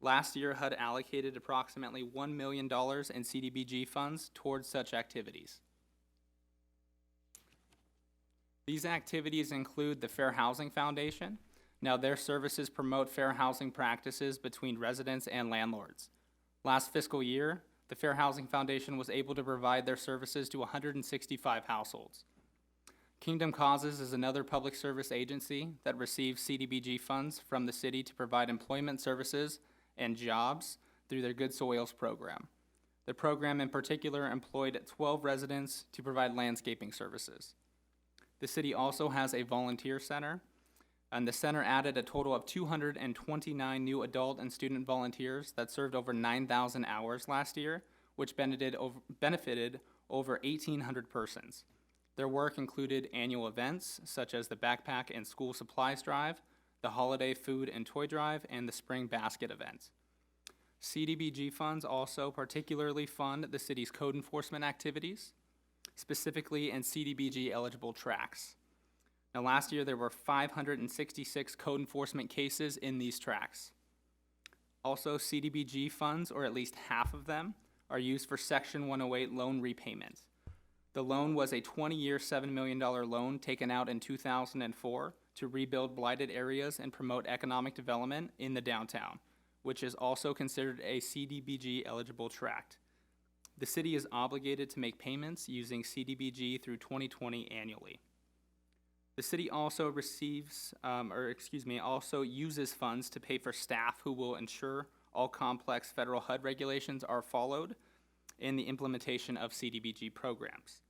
Last year, HUD allocated approximately $1 million in CDBG funds towards such activities. These activities include the Fair Housing Foundation. Now, their services promote fair housing practices between residents and landlords. Last fiscal year, the Fair Housing Foundation was able to provide their services to 165 households. Kingdom Causes is another public service agency that receives CDBG funds from the city to provide employment services and jobs through their Good Soils program. The program in particular employed 12 residents to provide landscaping services. The city also has a volunteer center, and the center added a total of 229 new adult and student volunteers that served over 9,000 hours last year, which benefited over 1,800 persons. Their work included annual events such as the Backpack and School Supplies Drive, the Holiday Food and Toy Drive, and the Spring Basket event. CDBG funds also particularly fund the city's code enforcement activities, specifically in CDBG eligible tracts. Now, last year there were 566 code enforcement cases in these tracts. Also, CDBG funds, or at least half of them, are used for Section 108 loan repayment. The loan was a 20-year, $7 million loan taken out in 2004 to rebuild blighted areas and promote economic development in the downtown, which is also considered a CDBG eligible tract. The city is obligated to make payments using CDBG through 2020 annually. The city also also uses funds to pay for staff who will ensure all complex federal HUD regulations are followed in the implementation of CDBG programs.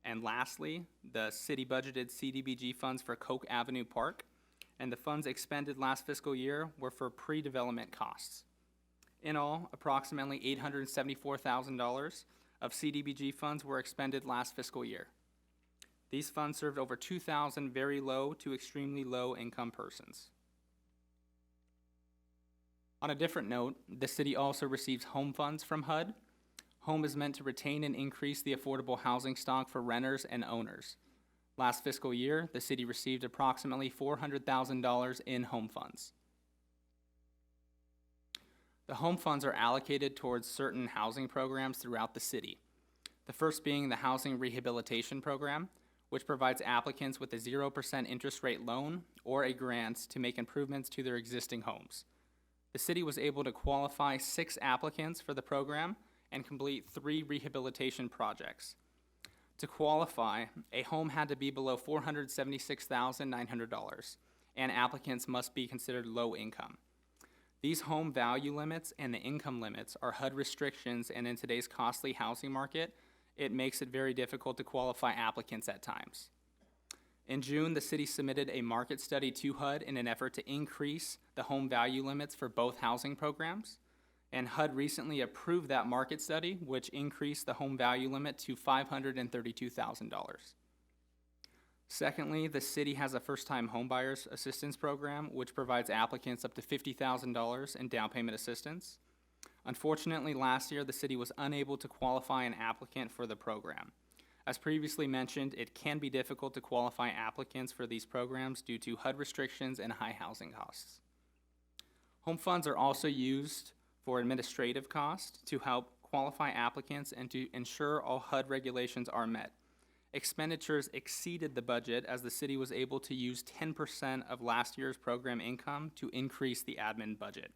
And lastly, the city budgeted CDBG funds for Coke Avenue Park, and the funds expended last fiscal year were for pre-development costs. In all, approximately $874,000 of CDBG funds were expended last fiscal year. These funds served over 2,000 very low to extremely low income persons. On a different note, the city also receives home funds from HUD. Home is meant to retain and increase the affordable housing stock for renters and owners. Last fiscal year, the city received approximately $400,000 in home funds. The home funds are allocated towards certain housing programs throughout the city. The first being the Housing Rehabilitation Program, which provides applicants with a 0% interest rate loan or a grant to make improvements to their existing homes. The city was able to qualify 6 applicants for the program and complete 3 rehabilitation projects. To qualify, a home had to be below $476,900, and applicants must be considered low income. These home value limits and the income limits are HUD restrictions, and in today's costly housing market, it makes it very difficult to qualify applicants at times. In June, the city submitted a market study to HUD in an effort to increase the home value limits for both housing programs, and HUD recently approved that market study, which increased the home value limit to $532,000. Secondly, the city has a first-time homebuyers assistance program, which provides applicants up to $50,000 in down payment assistance. Unfortunately, last year, the city was unable to qualify an applicant for the program. As previously mentioned, it can be difficult to qualify applicants for these programs due to HUD restrictions and high housing costs. Home funds are also used for administrative costs to help qualify applicants and to ensure all HUD regulations are met. Expenditures exceeded the budget as the city was able to use 10% of last year's program income to increase the admin budget.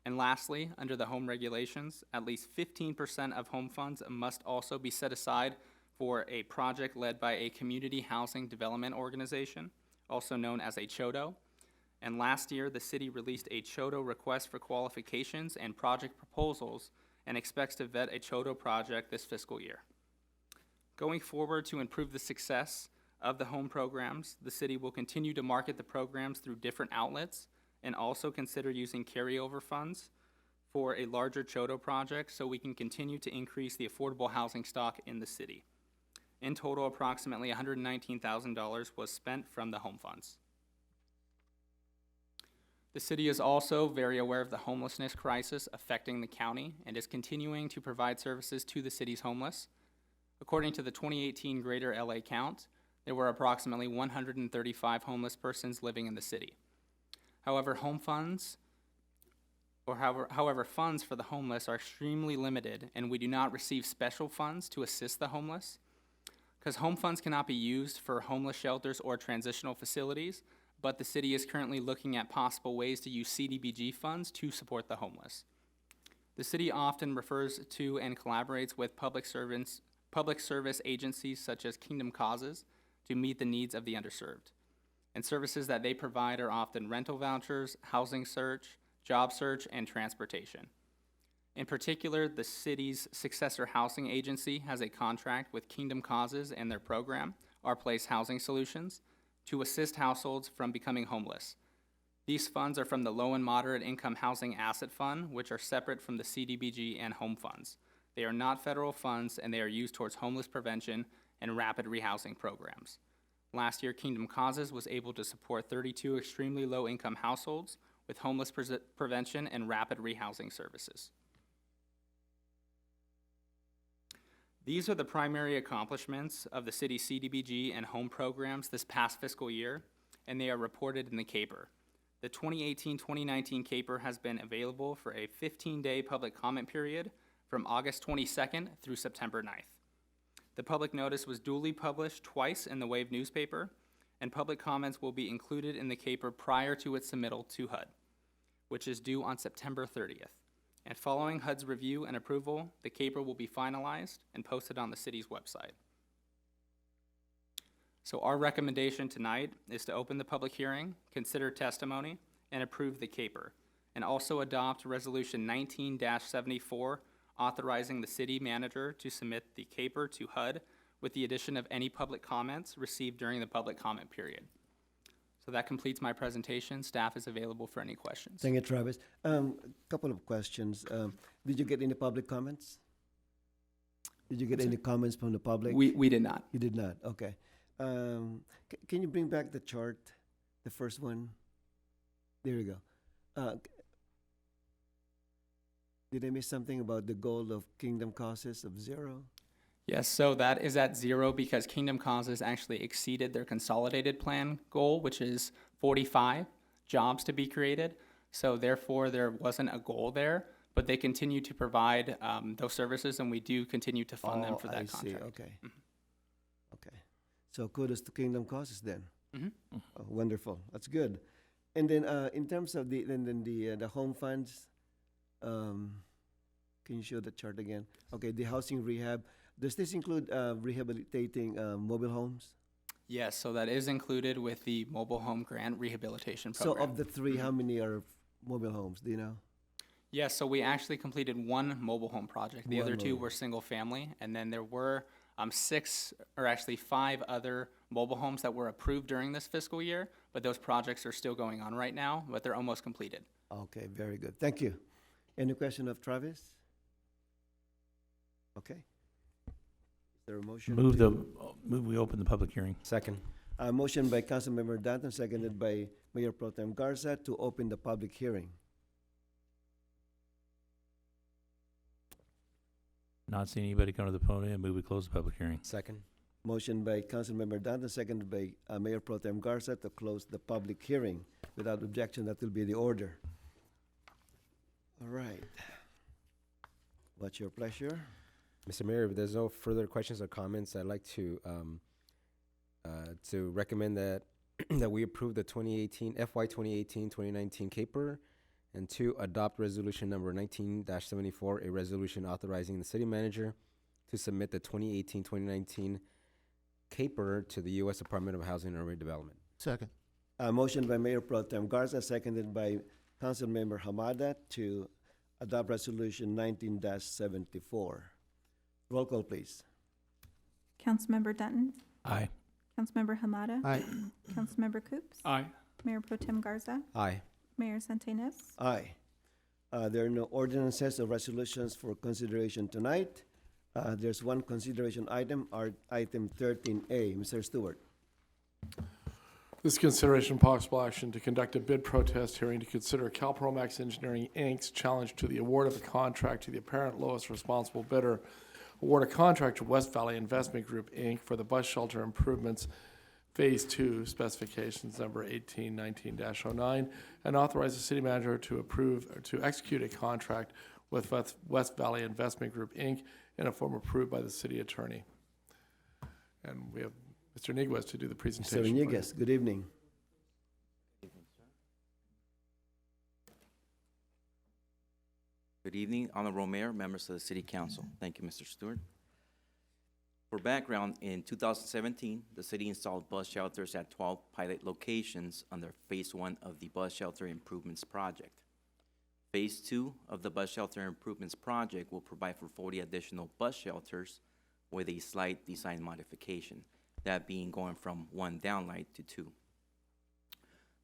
And lastly, under the home regulations, at least 15% of home funds must also be set aside for a project led by a community housing development organization, also known as a CHODO. And last year, the city released a CHODO request for qualifications and project proposals and expects to vet a CHODO project this fiscal year. Going forward, to improve the success of the home programs, the city will continue to market the programs through different outlets and also consider using carryover funds for a larger CHODO project so we can continue to increase the affordable housing stock in the city. In total, approximately $119,000 was spent from the home funds. The city is also very aware of the homelessness crisis affecting the county and is continuing to provide services to the city's homeless. According to the 2018 Greater LA count, there were approximately 135 homeless persons living in the city. However, funds for the homeless are extremely limited, and we do not receive special funds to assist the homeless. Because home funds cannot be used for homeless shelters or transitional facilities, but the city is currently looking at possible ways to use CDBG funds to support the homeless. The city often refers to and collaborates with public service agencies such as Kingdom Causes to meet the needs of the underserved. And services that they provide are often rental vouchers, housing search, job search, and transportation. In particular, the city's successor housing agency has a contract with Kingdom Causes and their program, Our Place Housing Solutions, to assist households from becoming homeless. These funds are from the Low and Moderate Income Housing Asset Fund, which are separate from the CDBG and home funds. They are not federal funds, and they are used towards homeless prevention and rapid rehousing programs. Last year, Kingdom Causes was able to support 32 extremely low-income households with homeless prevention and rapid rehousing services. These are the primary accomplishments of the city's CDBG and home programs this past fiscal year, and they are reported in the CAPER. The 2018-2019 CAPER has been available for a 15-day public comment period from August 22nd through September 9th. The public notice was duly published twice in the Wave newspaper, and public comments will be included in the CAPER prior to its submittal to HUD, which is due on September 30th. And following HUD's review and approval, the CAPER will be finalized and posted on the city's website. So our recommendation tonight is to open the public hearing, consider testimony, and approve the CAPER, and also adopt Resolution 19-74, authorizing the city manager to submit the CAPER to HUD with the addition of any public comments received during the public comment period. So that completes my presentation. Staff is available for any questions. Thank you, Travis. Couple of questions. Did you get any public comments? Did you get any comments from the public? We did not. You did not, okay. Can you bring back the chart, the first one? There you go. Did I miss something about the goal of Kingdom Causes of 0? Yes, so that is at 0 because Kingdom Causes actually exceeded their consolidated plan goal, which is 45 jobs to be created. So therefore, there wasn't a goal there, but they continue to provide those services, and we do continue to fund them for that I contract. see, okay. Okay. So kudos to Kingdom Causes then. Mhm. Oh, wonderful, that's good. And then in terms of the home funds, can you show the chart again? Okay, the housing rehab. Does this include rehabilitating mobile homes? Yes, so that is included with the mobile home grant rehabilitation program. So of the three, how many are mobile homes? Do you know? Yes, so we actually completed one mobile home project. The One other two mobile. were single family, and then there were 5 other mobile homes that were approved during this fiscal year, but those projects are still going on right now, but they're almost completed. Okay, very good. Thank you. Any question of Travis? Okay. Is there a motion? Move we open the public hearing. Second. Motion by Councilmember Danton, seconded by Mayor Pro Tem Garza to open the public hearing. Not seeing anybody come to the podium, move we close the public hearing. Second. Motion by Councilmember Danton, seconded by Mayor Pro Tem Garza to close the public hearing. Without objection, that will be the order. All right. What's your pleasure? Mr. Mayor, if there's no further questions or comments, I'd like to recommend that that we approve the FY 2018-2019 CAPER, and 2, adopt resolution number 19-74, a resolution authorizing the city manager to submit the 2018-2019 caper to the U.S. Department of Housing and Urban Development. Second. A motion by Mayor Pro Tem Garza, seconded by Councilmember Hamada to adopt Resolution 19-74. Roll call, please. Councilmember Dutton, Aye. Councilmember Hamada, Aye. Councilmember Coops, Aye. Mayor Pro Tem Garza, Aye. Mayor Santenaz. Aye. There are no ordinances or resolutions for consideration tonight. There's one consideration item, item 13A. Mr. Stewart. This consideration possible action to conduct a bid protest hearing to consider CalPromax Engineering, Inc.'s challenge to the award of a contract to the apparent lowest responsible bidder, award a contract to West Valley Investment Group, Inc. for the bus shelter improvements Phase 2 specifications number 1819-09, and authorize the city manager to approve or to execute a contract with West Valley Investment Group, Inc. in a form approved by the city attorney. And we have Mr. Niguez to do the Mr. presentation. Iniguez, good evening. Good evening, Honorable Mayor, members of the City Council. Thank you, Mr. Stewart. For background, in 2017, the city installed bus shelters at 12 pilot locations under Phase 1 of the Bus Shelter Improvements Project. Phase 2 of the Bus Shelter Improvements Project will provide for 40 additional bus shelters with a slight design modification, that being going from 1 downlight to 2.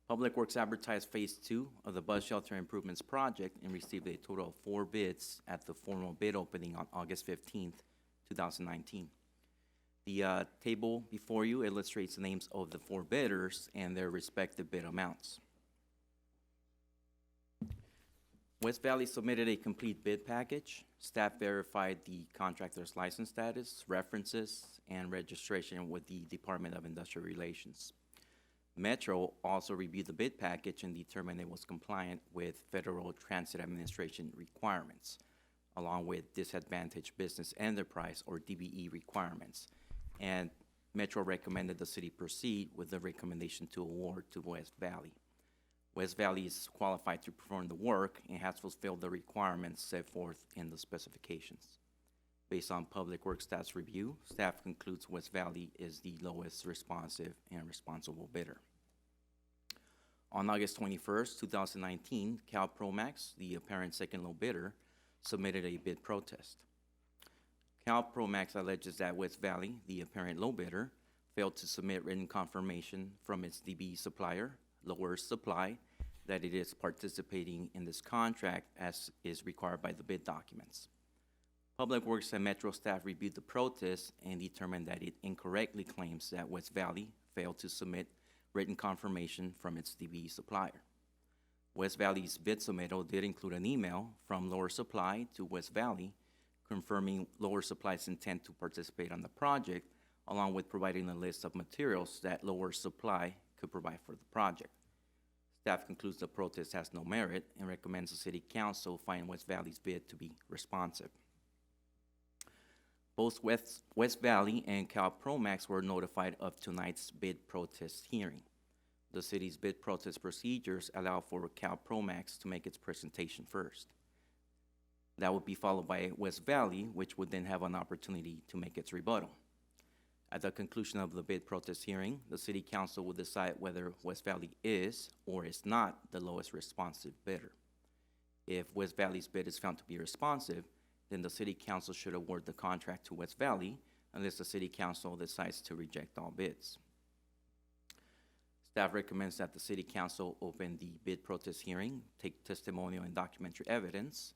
Public Works advertised Phase 2 of the Bus Shelter Improvements Project and received a total of 4 bids at the formal bid opening on August 15th, 2019. The table before you illustrates the names of the 4 bidders and their respective bid amounts. West Valley submitted a complete bid package. Staff verified the contractor's license status, references, and registration with the Department of Industrial Relations. Metro also reviewed the bid package and determined it was compliant with Federal Transit Administration requirements, along with Disadvantaged Business Enterprise, or DBE, requirements. And Metro recommended the city proceed with the recommendation to award to West Valley. West Valley is qualified to perform the work and has fulfilled the requirements set forth in the specifications. Based on Public Works staff's review, staff concludes West Valley is the lowest responsive and responsible bidder. On August 21st, 2019, CalPromax, the apparent second low bidder, submitted a bid protest. CalPromax alleges that West Valley, the apparent low bidder, failed to submit written confirmation from its DBE supplier, Lower Supply, that it is participating in this contract as is required by the bid documents. Public Works and Metro staff reviewed the protest and determined that it incorrectly claims that West Valley failed to submit written confirmation from its DBE supplier. West Valley's bid submittal did include an email from Lower Supply to West Valley confirming Lower Supply's intent to participate on the project, along with providing a list of materials that Lower Supply could provide for the project. Staff concludes the protest has no merit and recommends the City Council find West Valley's bid to be responsive. Both West Valley and CalPromax were notified of tonight's bid protest hearing. The city's bid protest procedures allow for CalPromax to make its presentation first. That would be followed by West Valley, which would then have an opportunity to make its rebuttal. At the conclusion of the bid protest hearing, the City Council will decide whether West Valley is or is not the lowest responsive bidder. If West Valley's bid is found to be responsive, then the City Council should award the contract to West Valley unless the City Council decides to reject all bids. Staff recommends that the City Council open the bid protest hearing, take testimonial and documentary evidence,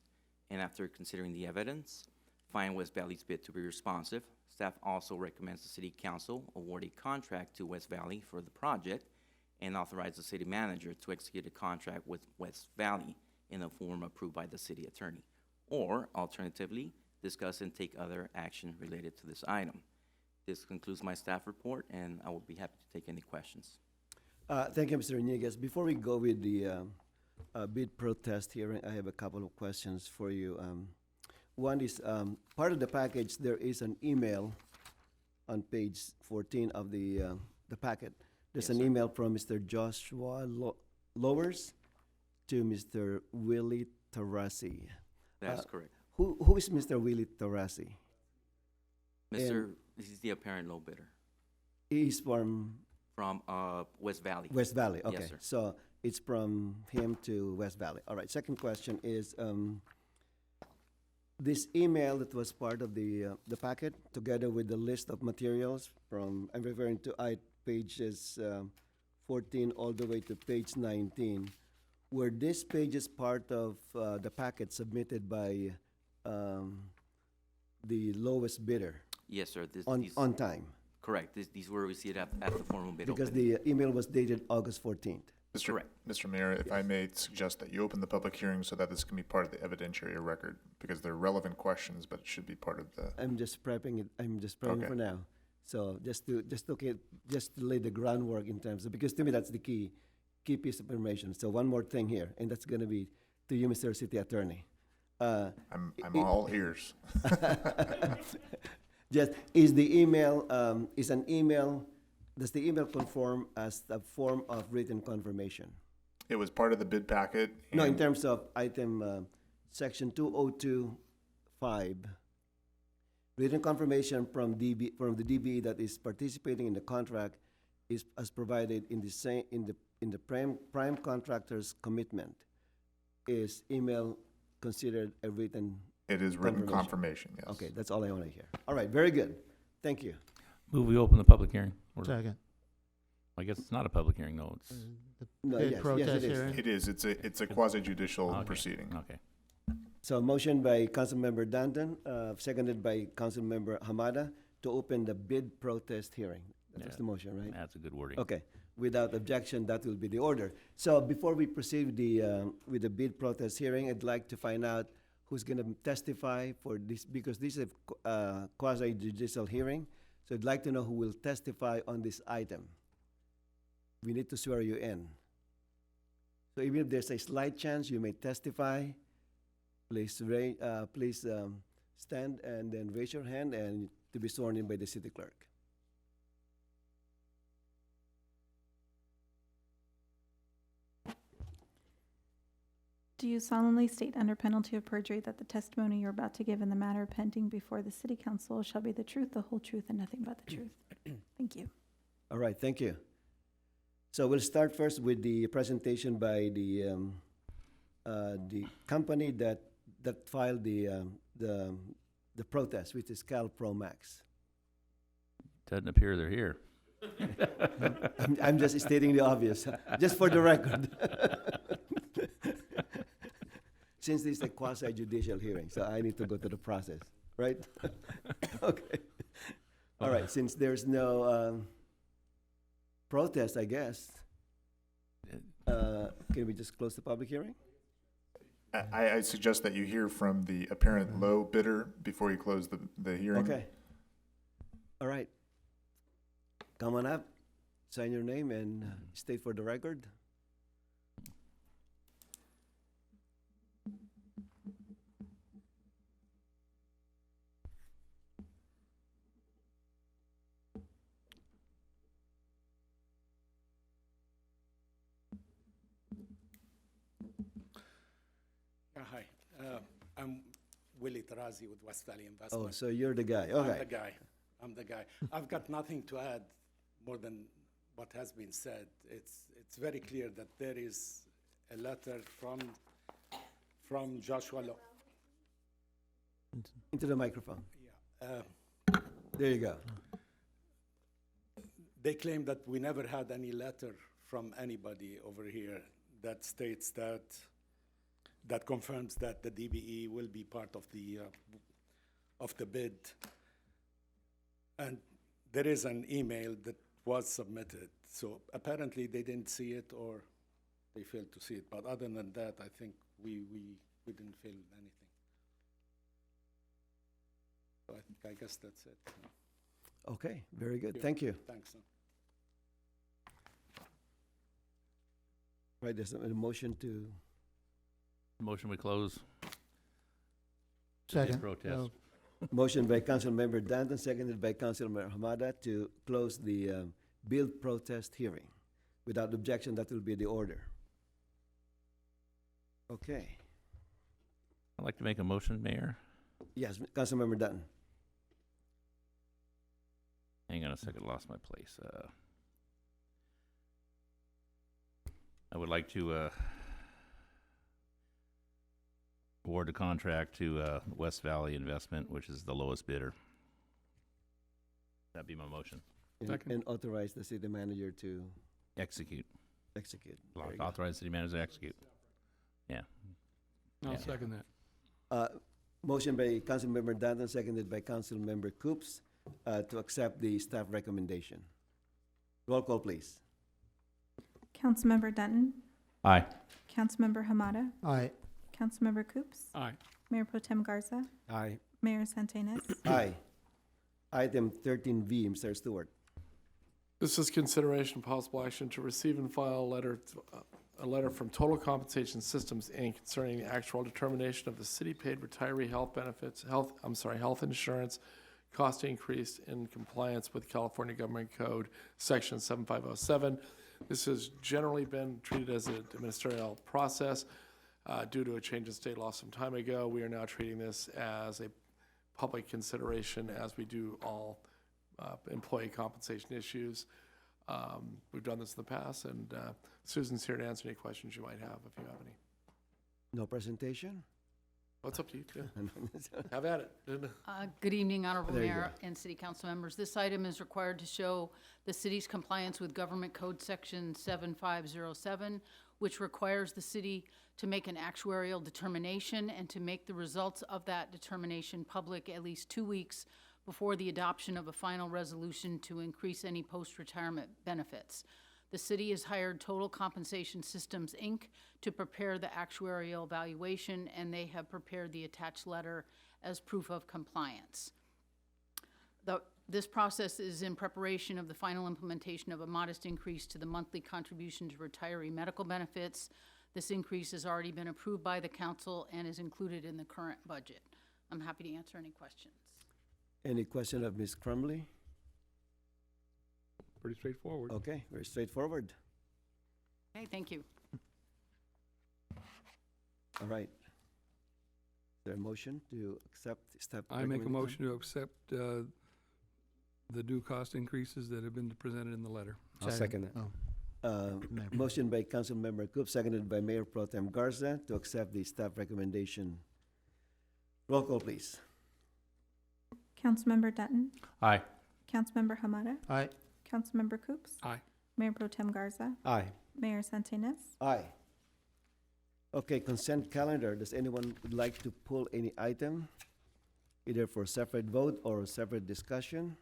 and after considering the evidence, find West Valley's bid to be responsive. Staff also recommends the City Council award a contract to West Valley for the project and authorize the city manager to execute a contract with West Valley in a form approved by the city attorney, or alternatively, discuss and take other action related to this item. This concludes my staff report, and I will be happy to take any questions. Thank you, Mr. Iniguez. Before we go with the bid protest hearing, I have a couple of questions for you. One is, part of the package, there is an email on page 14 of the packet. There's an email from Mr. Joshua Lowers to Mr. Willie Tarasi. That's correct. Who is Mr. Willie Tarasi? Mr., this is the apparent low bidder He's from from West Valley. West Valley, okay. Yes, sir. So it's from him to West Valley. All right, second question is, this email that was part of the packet, together with the list of materials from, I'm referring to pages 14 all the way to page 19, were these pages part of the packet submitted by the lowest bidder Yes, sir. on time? Correct. These were received at the formal bid Because opening. the email was dated August 14th. Correct. Mr. Mayor, if I may suggest that you open the public hearing so that this can be part of the evidentiary record, because they're relevant questions, but it should be part of the, I'm just prepping it. I'm just prepping Okay. for now. So just to lay the groundwork in terms of, because to me that's the key piece of information. So one more thing here, and that's going to be to you, Mr. City Attorney. I'm all ears. Just is the email does the email conform as a form of written confirmation? It was part of the bid packet. No, in and terms of item section 2025. Written confirmation from the DBE that is participating in the contract is as provided in the prime contractor's commitment. Is email considered a written? It is written confirmation, yes. Okay, that's all I want to hear. All right, very good. Thank you. Move we open the public hearing. Or- Second. I guess it's not a public hearing, no, it's. No, Bid yes, protest it is. hearing. It is. It's a quasi judicial Okay, proceeding. Okay. So motion by Councilmember Danton, seconded by Councilmember Hamada to open the bid protest hearing. That's Yeah. the motion, right? That's a good wording. Okay. Without objection, that will be the order. So before we proceed with the bid protest hearing, I'd like to find out who's going to testify for this, because this is a quasi judicial hearing. So I'd like to know who will testify on this item. We need to swear you in. So even if there's a slight chance you may testify, please stand and then raise your hand and to be sworn in by the city clerk. Do you solemnly state under penalty of perjury that the testimony you're about to give in the matter pending before the city council shall be the truth, the whole truth, and nothing but the truth? Thank you. All right, thank you. So we'll start first with the presentation by the company that filed the protest, which is CalPro Max. Doesn't appear they're here. I'm just stating the obvious, just for the record. Since this is a quasi judicial hearing, so I need to go through the process, right? Okay. All right, since there's no protest, I guess, can we just close the public hearing? I suggest that you hear from the apparent low bidder before you close the hearing. Okay. All right. Come on up, sign your name, and state for the record. Hi, I'm Willie Tarazi with West Valley Investment. Oh, so you're the guy. I'm Okay. the guy. I'm the guy. I've got nothing to add more than what has been said. It's very clear that there is a letter from Joshua Law. Into the microphone. Yeah. There you go. They claim that we never had any letter from anybody over here that states that confirms that the DBE will be part of the bid. And there is an email that was submitted. So apparently they didn't see it or they failed to see it. But other than that, I think we didn't feel anything. So I guess that's it. Okay, very good. Thank you. Thanks. Right, there's a motion to, Motion we close. Second. Protest. No. motion by Councilmember Danton, seconded by Councilmember Hamada to close the bill protest hearing. Without objection, that will be the order. Okay. I'd like to make a motion, Mayor. Yes, Councilmember Danton. Hang on a second, lost my place. I would like to award the contract to West Valley Investment, which is the lowest bidder. That'd be my motion. Second. And authorize the city manager to Execute. execute. Very good. Authorize city manager to execute. Yeah. I'll Yeah. second that. Motion by Councilmember Danton, seconded by Councilmember Coops, to accept the staff recommendation. Roll call, please. Councilmember Denton, Aye. Councilmember Hamada, Aye. Councilmember Coops, Aye. Mayor Pro Tem Garza, Aye. Mayor Santenaz. Aye. Item 13V, Mr. Stewart. This is consideration of possible action to receive and file a letter from Total Compensation Systems, Inc. concerning the actual determination of the city-paid retiree health benefits, health insurance cost increase in compliance with California Government Code, Section 7507. This has generally been treated as an administrative process. Due to a change in state law some time ago, we are now treating this as a public consideration as we do all employee compensation issues. We've done this in the past, and Susan's here to answer any questions you might have, if you have any. No presentation? Well, it's up to you, too. Have at it. Good evening, Honorable There you Mayor and City Council members. This item is required to show the city's compliance with Government Code Section 7507, which requires the city to make an actuarial determination and to make the results of that determination public at least 2 weeks before the adoption of a final resolution to increase any post-retirement benefits. The city has hired Total Compensation Systems, Inc. to prepare the actuarial evaluation, and they have prepared the attached letter as proof of compliance. This process is in preparation of the final implementation of a modest increase to the monthly contribution to retiree medical benefits. This increase has already been approved by the council and is included in the current budget. I'm happy to answer any questions. Any question of Ms. Crumley? Pretty straightforward. Okay, very straightforward. Okay, thank you. All right. Is there a motion to accept staff? I make a recommendation? motion to accept the due cost increases that have been presented in the letter. I'll second that. Oh, Mayor. Motion by Councilmember Coop, seconded by Mayor Pro Tem Garza to accept the staff recommendation. Roll call, please. Councilmember Denton, Aye. Councilmember Hamada, Aye. Councilmember Coops, Aye. Mayor Pro Tem Garza, Aye. Mayor Santenaz. Aye. Okay, consent calendar. Does anyone would like to pull any item, either for separate vote or separate discussion?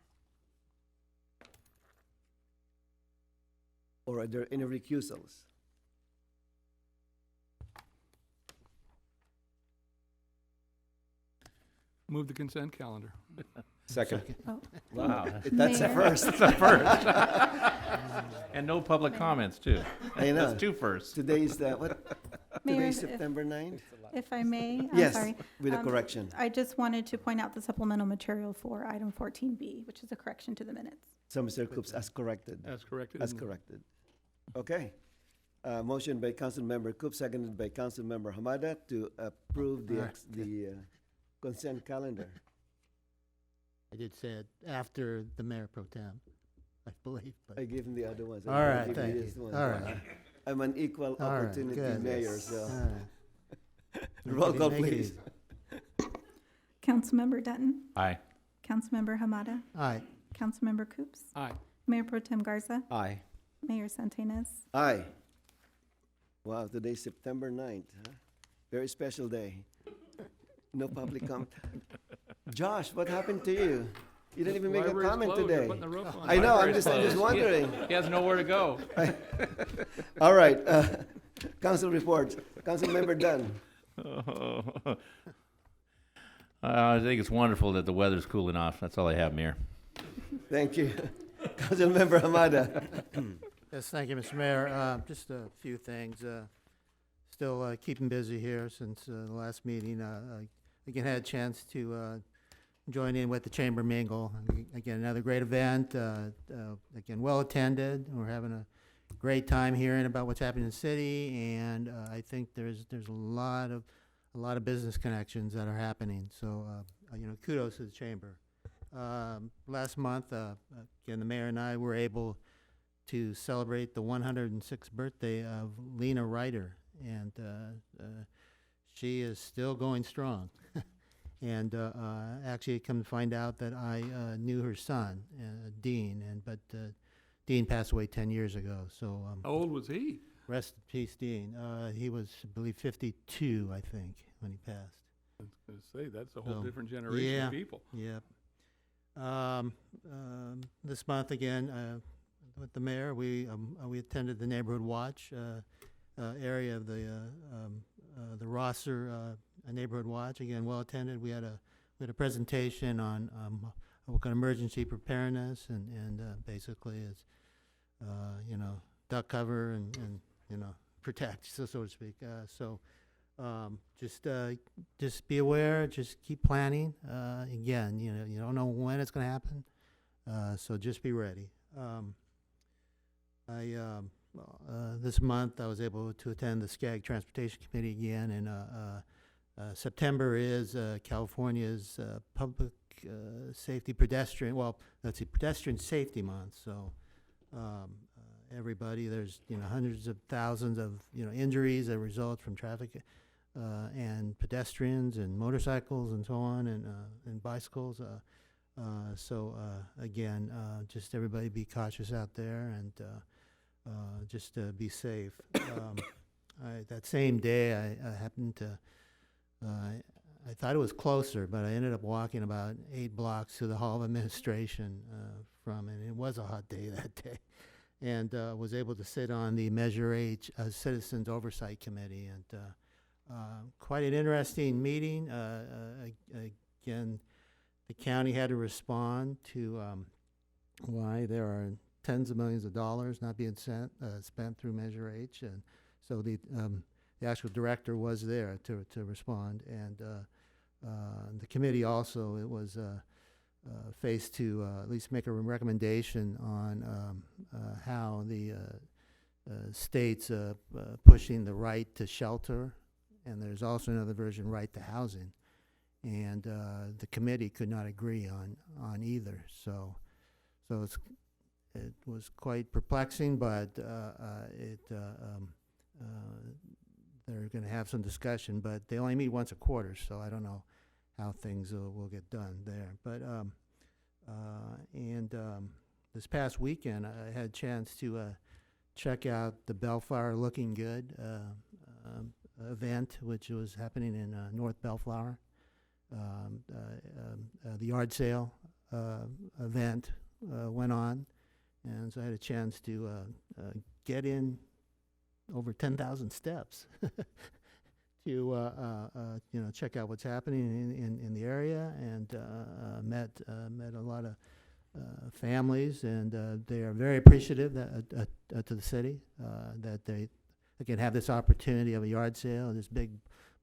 Or are there any recusals? Move the consent calendar. Second. Oh, Wow. That's a Mayor. first. That's a first. And no public comments, too. I know. That's two firsts. Today's the, what? Mayor, Today's if- September 9th? If I may, I'm Yes, sorry. with a Um, correction. I just wanted to point out the supplemental material for item 14B, which is a correction to the minutes. So Mr. Coops, as corrected. As corrected. As in the- corrected. Okay. Motion by Councilmember Coop, seconded by Councilmember Hamada to approve the, Alright. consent calendar. I did say it after the Mayor Pro Tem, I believe, but. I gave him the other ones. I All didn't right, give thank this you. one. All right. I'm an equal All right, opportunity good. mayor, so. All right. Roll call, Make it please. easy. Councilmember Denton, Aye. Councilmember Hamada, Aye. Councilmember Coops, Aye. Mayor Pro Tem Garza, Aye. Mayor Santenaz. Aye. Wow, today's September 9th, huh? Very special day. No public comment. Josh, what happened to you? You didn't even make a Library's comment closed. They're today. putting the roof on. I know, I'm Library's just closed. wondering. He has nowhere to go. All right, council reports. Councilmember Dunn. I think it's wonderful that the weather's cooling off. That's all I have, Mayor. Thank you. Councilmember Hamada. Yes, thank you, Mr. Mayor. Just a few things. Still keeping busy here since the last meeting. Again, had a chance to join in with the Chamber Mingle. Again, another great event. Again, well attended. We're having a great time hearing about what's happening in the city, and I think there's a lot of business connections that are happening. So, kudos to the Chamber. Last month, again, the mayor and I were able to celebrate the 106th birthday of Lena Ryder, and she is still going strong. And actually, come to find out that I knew her son, Dean, but Dean passed away 10 years ago. So How old was he? rest in peace, Dean. He was, I believe, 52, I think, when he passed. I was going to say, that's a whole So, different generation yeah, of people. Yep. This month again, with the mayor, we attended the neighborhood watch area of the Rosser neighborhood watch. Again, well attended. We had a presentation on what kind of emergency preparedness and basically is duck cover and protect, so to speak. Just be aware. Just keep planning. Again, you don't know when it's going to happen, so just be ready. This month I was able to attend the SCAG Transportation Committee again, and September is California's public safety pedestrian safety month. So everybody, there's hundreds of thousands of injuries that result from traffic and pedestrians and motorcycles and so on, and bicycles. Again, just everybody be cautious out there, and just be safe. That same day, I happened to, I thought it was closer, but I ended up walking about 8 blocks to the Hall of Administration and it was a hot day that day, and was able to sit on the Measure H Citizens Oversight Committee, and quite an interesting meeting. Again, the county had to respond to why there are tens of millions of dollars not being spent through Measure H, and so the actual director was there to respond, and the committee also was faced to at least make a recommendation on how the states pushing the right to shelter, and there's also another version, right to housing, and the committee could not agree on either. So it was quite perplexing, but they're going to have some discussion, but they only meet once a quarter, so I don't know how things will get done there. But this past weekend, I had a chance to check out the Bellflower Looking Good event, which was happening in North Bellflower. The yard sale event went on, and so I had a chance to get in over 10,000 steps to check out what's happening in the area, and met a lot of families, and they are very appreciative to the city that they again have this opportunity of a yard sale, this big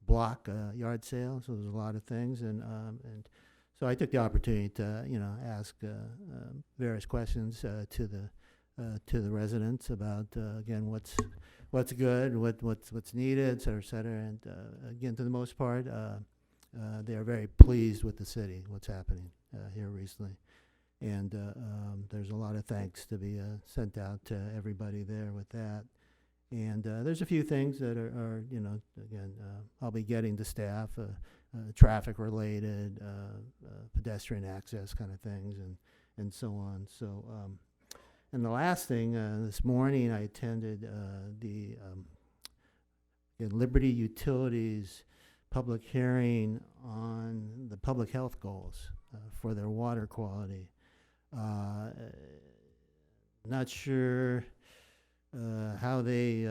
block yard sale. So there's a lot of things, and so I took the opportunity to ask various questions to the residents about again what's good, what's needed, et cetera, and again, to the most part, they are very pleased with the city, what's happening here recently, and there's a lot of thanks to be sent out to everybody there with that, and there's a few things that are again, I'll be getting to staff, traffic related, pedestrian access kind of things, and so on. So. And the last thing, this morning I attended the Liberty Utilities public hearing on the public health goals for their water quality. Not sure how they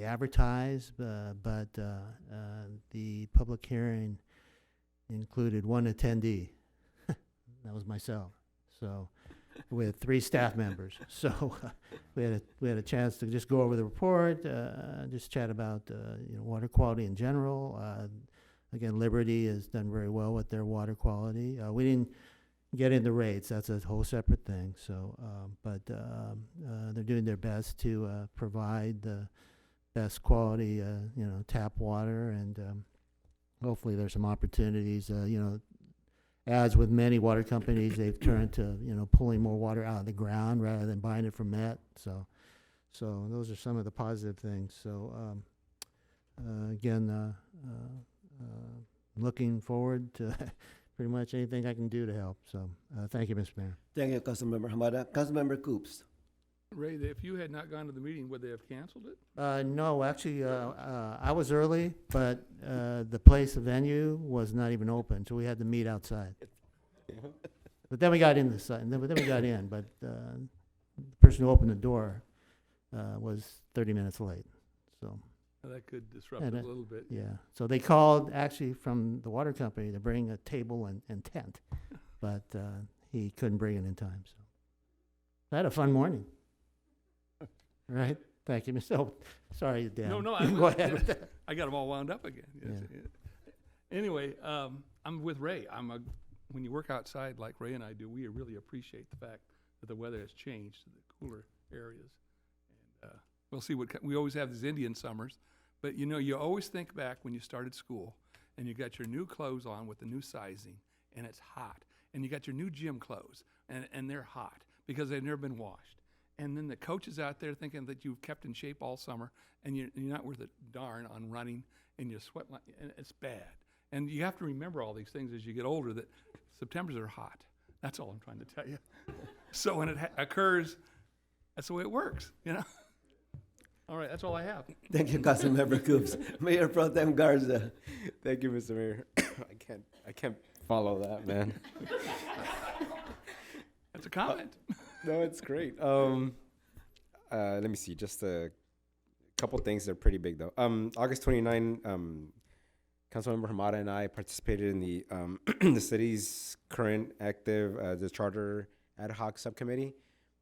advertise, but the public hearing included one attendee. That was myself. So. With 3 staff members, so we had a chance to just go over the report, just chat about water quality in general. Again, Liberty has done very well with their water quality. We didn't get into rates; that's a whole separate thing. So, but they're doing their best to provide the best quality, tap water, and hopefully there's some opportunities, as with many water companies, they've turned to, pulling more water out of the ground rather than buying it from Met. So those are some of the positive things. So, again, looking forward to pretty much anything I can do to help. So, thank you, Mr. Mayor. Thank you, Councilmember Hamada. Councilmember Coops. Ray, if you had not gone to the meeting, would they have canceled it? No, actually, I was early, but the place, the venue, was not even open, so we had to meet outside. But then we got in but the person who opened the door was 30 minutes late, so. That could disrupt And, it a little bit. Yeah, so they called actually from the water company to bring a table and tent, but he couldn't bring it in time, so. I had a fun morning. Right, thank you, Mr. Oh, sorry, Dan. No, Go ahead with that. I got them all wound up again. Yes. Anyway, I'm with Ray. When you work outside like Ray and I do, we really appreciate the fact that the weather has changed to the cooler areas. And we'll see we always have these Indian summers, but you always think back when you started school and you got your new clothes on with the new sizing and it's hot, and you got your new gym clothes and they're hot because they've never been washed. And then the coach is out there thinking that you've kept in shape all summer, and you're not worth a darn on running, and you sweat, and it's bad. And you have to remember all these things as you get older, that Septembers are hot. That's all I'm trying to tell you. So when it occurs, that's the way it works, All right, that's all I have. Thank you, Councilmember Coops. Mayor Pro Tem Garza. Thank you, Mr. Mayor. I can't follow that, man. That's a comment. No, it's great. Let me see, just a couple things that are pretty big, though. August 29, Councilmember Hamada and I participated in the the city's current active the charter ad hoc subcommittee,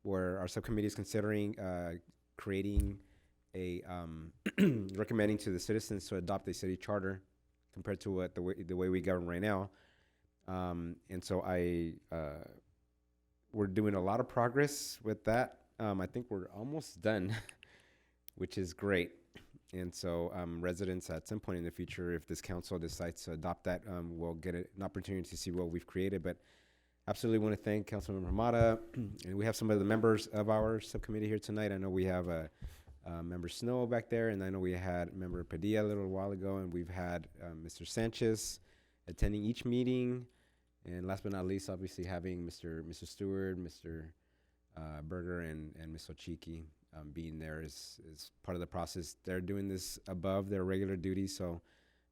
where our subcommittee is considering creating a recommending to the citizens to adopt a city charter compared to the way we govern right now. And so we're doing a lot of progress with that. I think we're almost done, which is great. And so residents at some point in the future, if this council decides to adopt that, will get an opportunity to see what we've created. But absolutely want to thank Councilmember Hamada. And we have some of the members of our subcommittee here tonight. I know we have Member Snow back there, and I know we had Member Padilla a little while ago, and we've had Mr. Sanchez attending each meeting. And last but not least, obviously having Mr. Stewart, Mr. Berger, and Ms. Ochiki being there is part of the process. They're doing this above their regular duties, so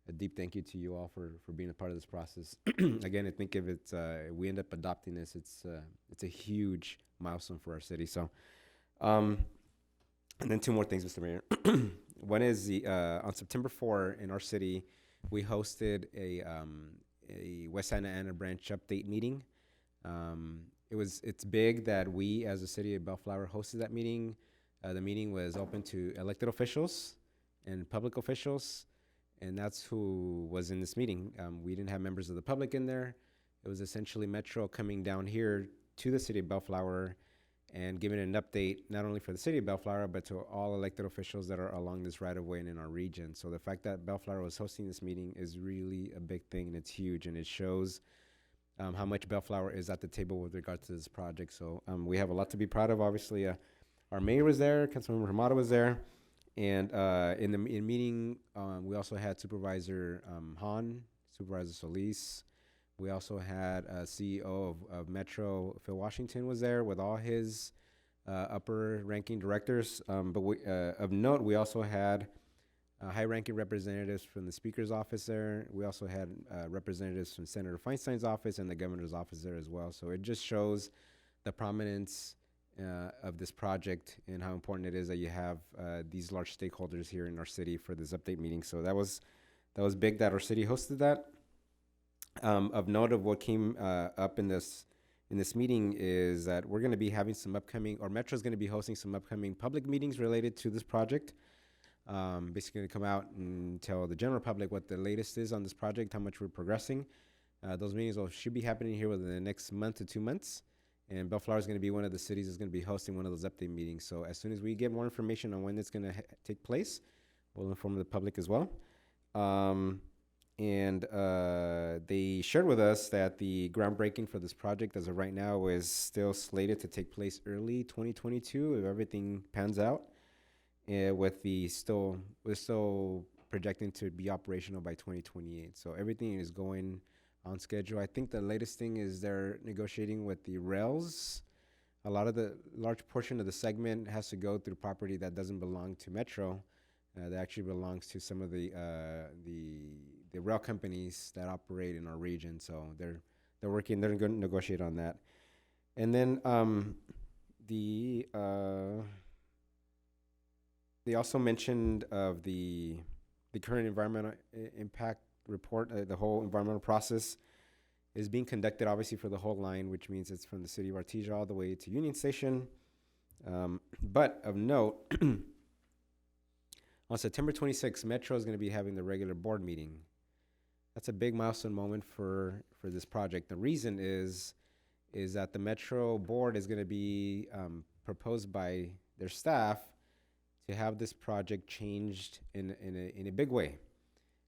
a deep thank you to you all for being a part of this process. Again, I think if we end up adopting this, it's a huge milestone for our city. So, and then two more things, Mr. Mayor. One is on September 4 in our city, we hosted a West Santa Ana branch update meeting. It's big that we as the city of Bellflower hosted that meeting. The meeting was open to elected officials and public officials, and that's who was in this meeting. We didn't have members of the public in there. It was essentially Metro coming down here to the city of Bellflower and giving an update not only for the city of Bellflower, but to all elected officials that are along this right-of-way and in our region. So the fact that Bellflower was hosting this meeting is really a big thing, and it's huge, and it shows how much Bellflower is at the table with regard to this project. So we have a lot to be proud of. Obviously, our mayor was there, Councilmember Hamada was there, and in the meeting, we also had Supervisor Hahn, Supervisor Solis. We also had CEO of Metro, Phil Washington, was there with all his upper-ranking directors. But of note, we also had high-ranking representatives from the Speaker's office there. We also had representatives from Senator Feinstein's office and the Governor's office there as well. So it just shows the prominence of this project and how important it is that you have these large stakeholders here in our city for this update meeting. So that was big that our city hosted that. Of note of what came up in this meeting is that we're going to be having some upcoming, or Metro's going to be hosting some upcoming public meetings related to this project. Basically going to come out and tell the general public what the latest is on this project, how much we're progressing. Those meetings should be happening here within the next month to 2 months. And Bellflower is going to be one of the cities that's going to be hosting one of those update meetings. So as soon as we get more information on when it's going to take place, we'll inform the public as well. And they shared with us that the groundbreaking for this project as of right now is still slated to take place early 2022 if everything pans out. With we're still projecting to be operational by 2028. So everything is going on schedule. I think the latest thing is they're negotiating with the rails. A large portion of the segment has to go through property that doesn't belong to Metro. That actually belongs to some of the rail companies that operate in our region. So they're going to negotiate on that. And then they also mentioned of the current environmental impact report. The whole environmental process is being conducted obviously for the whole line, which means it's from the city of Artesia all the way to Union Station. But of note, on September 26th, Metro is going to be having the regular board meeting. That's a big milestone moment for this project. The reason is that the Metro board is going to be proposed by their staff to have this project changed in a big way.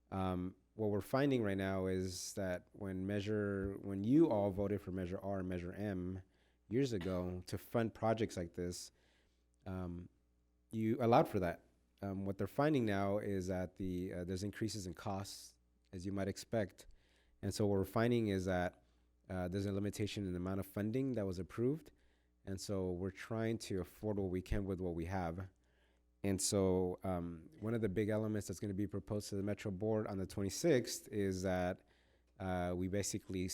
What we're finding right now is that when you all voted for Measure R and Measure M years ago to fund projects like this, you allowed for that. What they're finding now is that there's increases in costs, as you might expect. And so what we're finding is that there's a limitation in the amount of funding that was approved. And so we're trying to afford what we can with what we have. And so one of the big elements that's going to be proposed to the Metro Board on the 26th is that we basically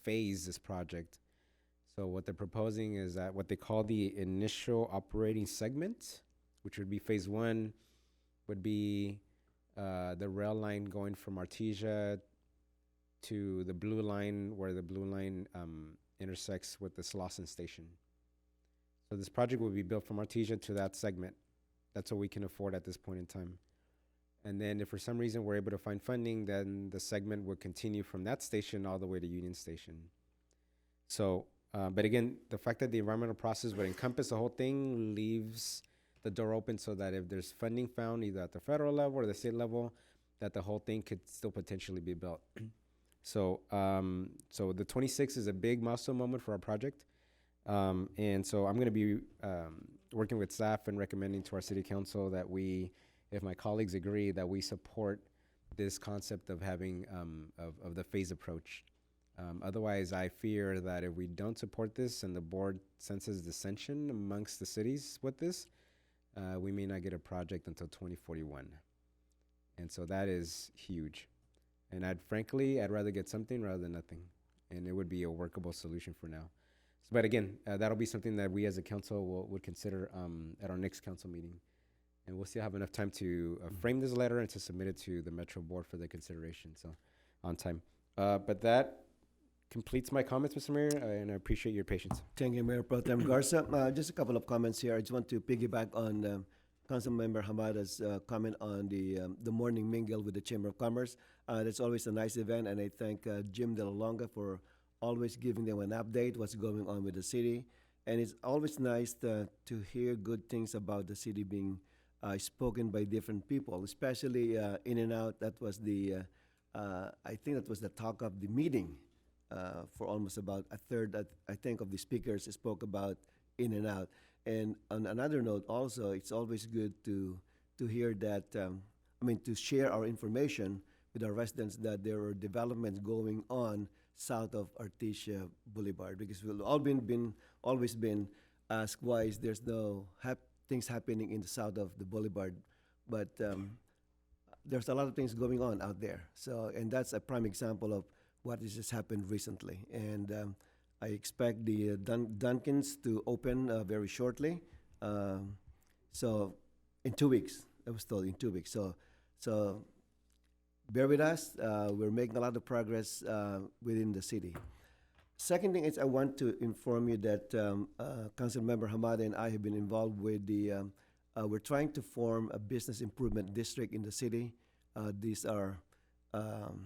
phase this project. So what they're proposing is that what they call the initial operating segment, which would be phase one, would be the rail line going from Artesia to the blue line, where the blue line intersects with the Slauson station. So this project will be built from Artesia to that segment. That's what we can afford at this point in time. And then if for some reason we're able to find funding, then the segment would continue from that station all the way to Union Station. So, but again, the fact that the environmental process would encompass the whole thing leaves the door open so that if there's funding found either at the federal level or the state level, that the whole thing could still potentially be built. So the 26th is a big milestone moment for our project. And so I'm going to be working with staff and recommending to our city council that if my colleagues agree, that we support this concept of having of the phase approach. Otherwise, I fear that if we don't support this and the board senses dissension amongst the cities with this, we may not get a project until 2041. And so that is huge. And I'd rather get something rather than nothing. And it would be a workable solution for now. But again, that'll be something that we as a council would consider at our next council meeting. And we'll still have enough time to frame this letter and to submit it to the Metro Board for their consideration, so on time. But that completes my comments, Mr. Mayor, and I appreciate your patience. Thank you, Mayor Pro Tem Garza. Just a couple of comments here. I just want to piggyback on Councilmember Hamada's comment on the morning mingle with the Chamber of Commerce. That's always a nice event, and I thank Jim De La Longa for always giving them an update what's going on with the city. And it's always nice to hear good things about the city being spoken by different people, especially In-N-Out. That was I think that was the talk of the meeting. For almost about a third, I think, of the speakers spoke about In-N-Out. And on another note, also, it's always good to hear that, to share our information with our residents that there are developments going on south of Artesia Boulevard, because we've always been asked why is there's no things happening in the south of the boulevard, but there's a lot of things going on out there. So, and that's a prime example of what has just happened recently. And I expect the Dunkins to open very shortly. So in 2 weeks, I was told in 2 weeks. So bear with us. We're making a lot of progress within the city. Second thing is I want to inform you that Councilmember Hamada and I have been involved with we're trying to form a business improvement district in the city. These are an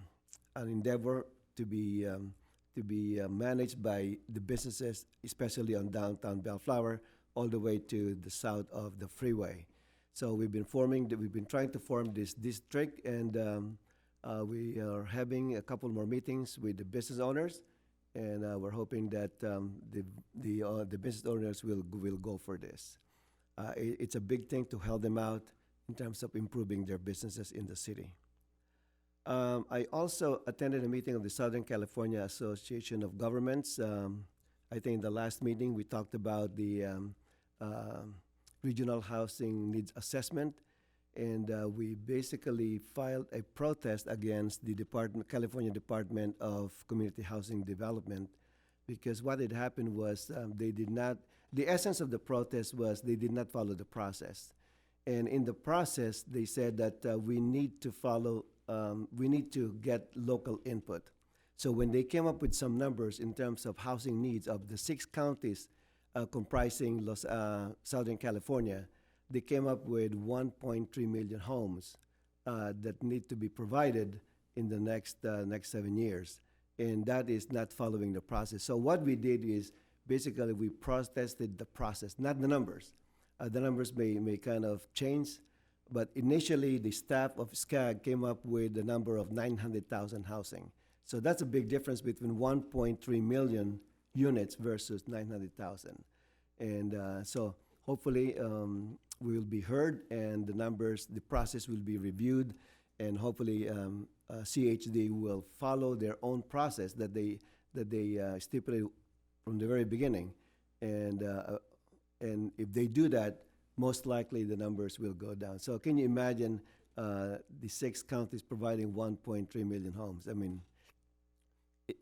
endeavor to be managed by the businesses, especially on downtown Bellflower, all the way to the south of the freeway. So we've been trying to form this district, and We are having a couple more meetings with the business owners, and we're hoping that the business owners will go for this. It's a big thing to help them out in terms of improving their businesses in the city. I also attended a meeting of the Southern California Association of Governments. I think in the last meeting we talked about the regional housing needs assessment, and we basically filed a protest against the California Department of Community Housing Development, because what had happened was the essence of the protest was they did not follow the process. And in the process, they said that we need to get local input. So when they came up with some numbers in terms of housing needs of the 6 counties comprising Southern California, they came up with 1.3 million homes that need to be provided in the next 7 years. And that is not following the process. So what we did is basically we protested the process, not the numbers. The numbers may kind of change, but initially the staff of SCAG came up with the number of 900,000 housing. So that's a big difference between 1.3 million units versus 900,000. And so hopefully we will be heard, and the process will be reviewed, and hopefully CHD will follow their own process that they stipulated from the very beginning. And if they do that, most likely the numbers will go down. So can you imagine the 6 counties providing 1.3 million homes? I mean,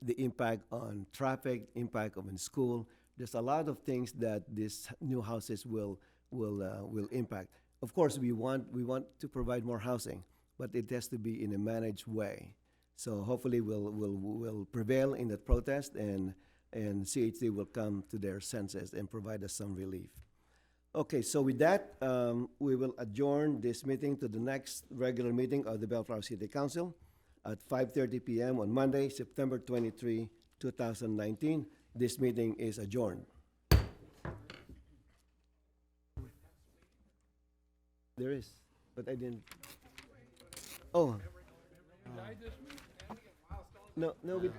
the impact on traffic, impact on school. There's a lot of things that these new houses will impact. Of course, we want to provide more housing, but it has to be in a managed way. So hopefully we'll prevail in the protest, and CHD will come to their senses and provide us some relief. Okay, so with that, we will adjourn this meeting to the next regular meeting of the Bellflower City Council at 5:30 p.m. on Monday, September 23, 2019. This meeting is adjourned. There is, but I didn't. Oh. No, we.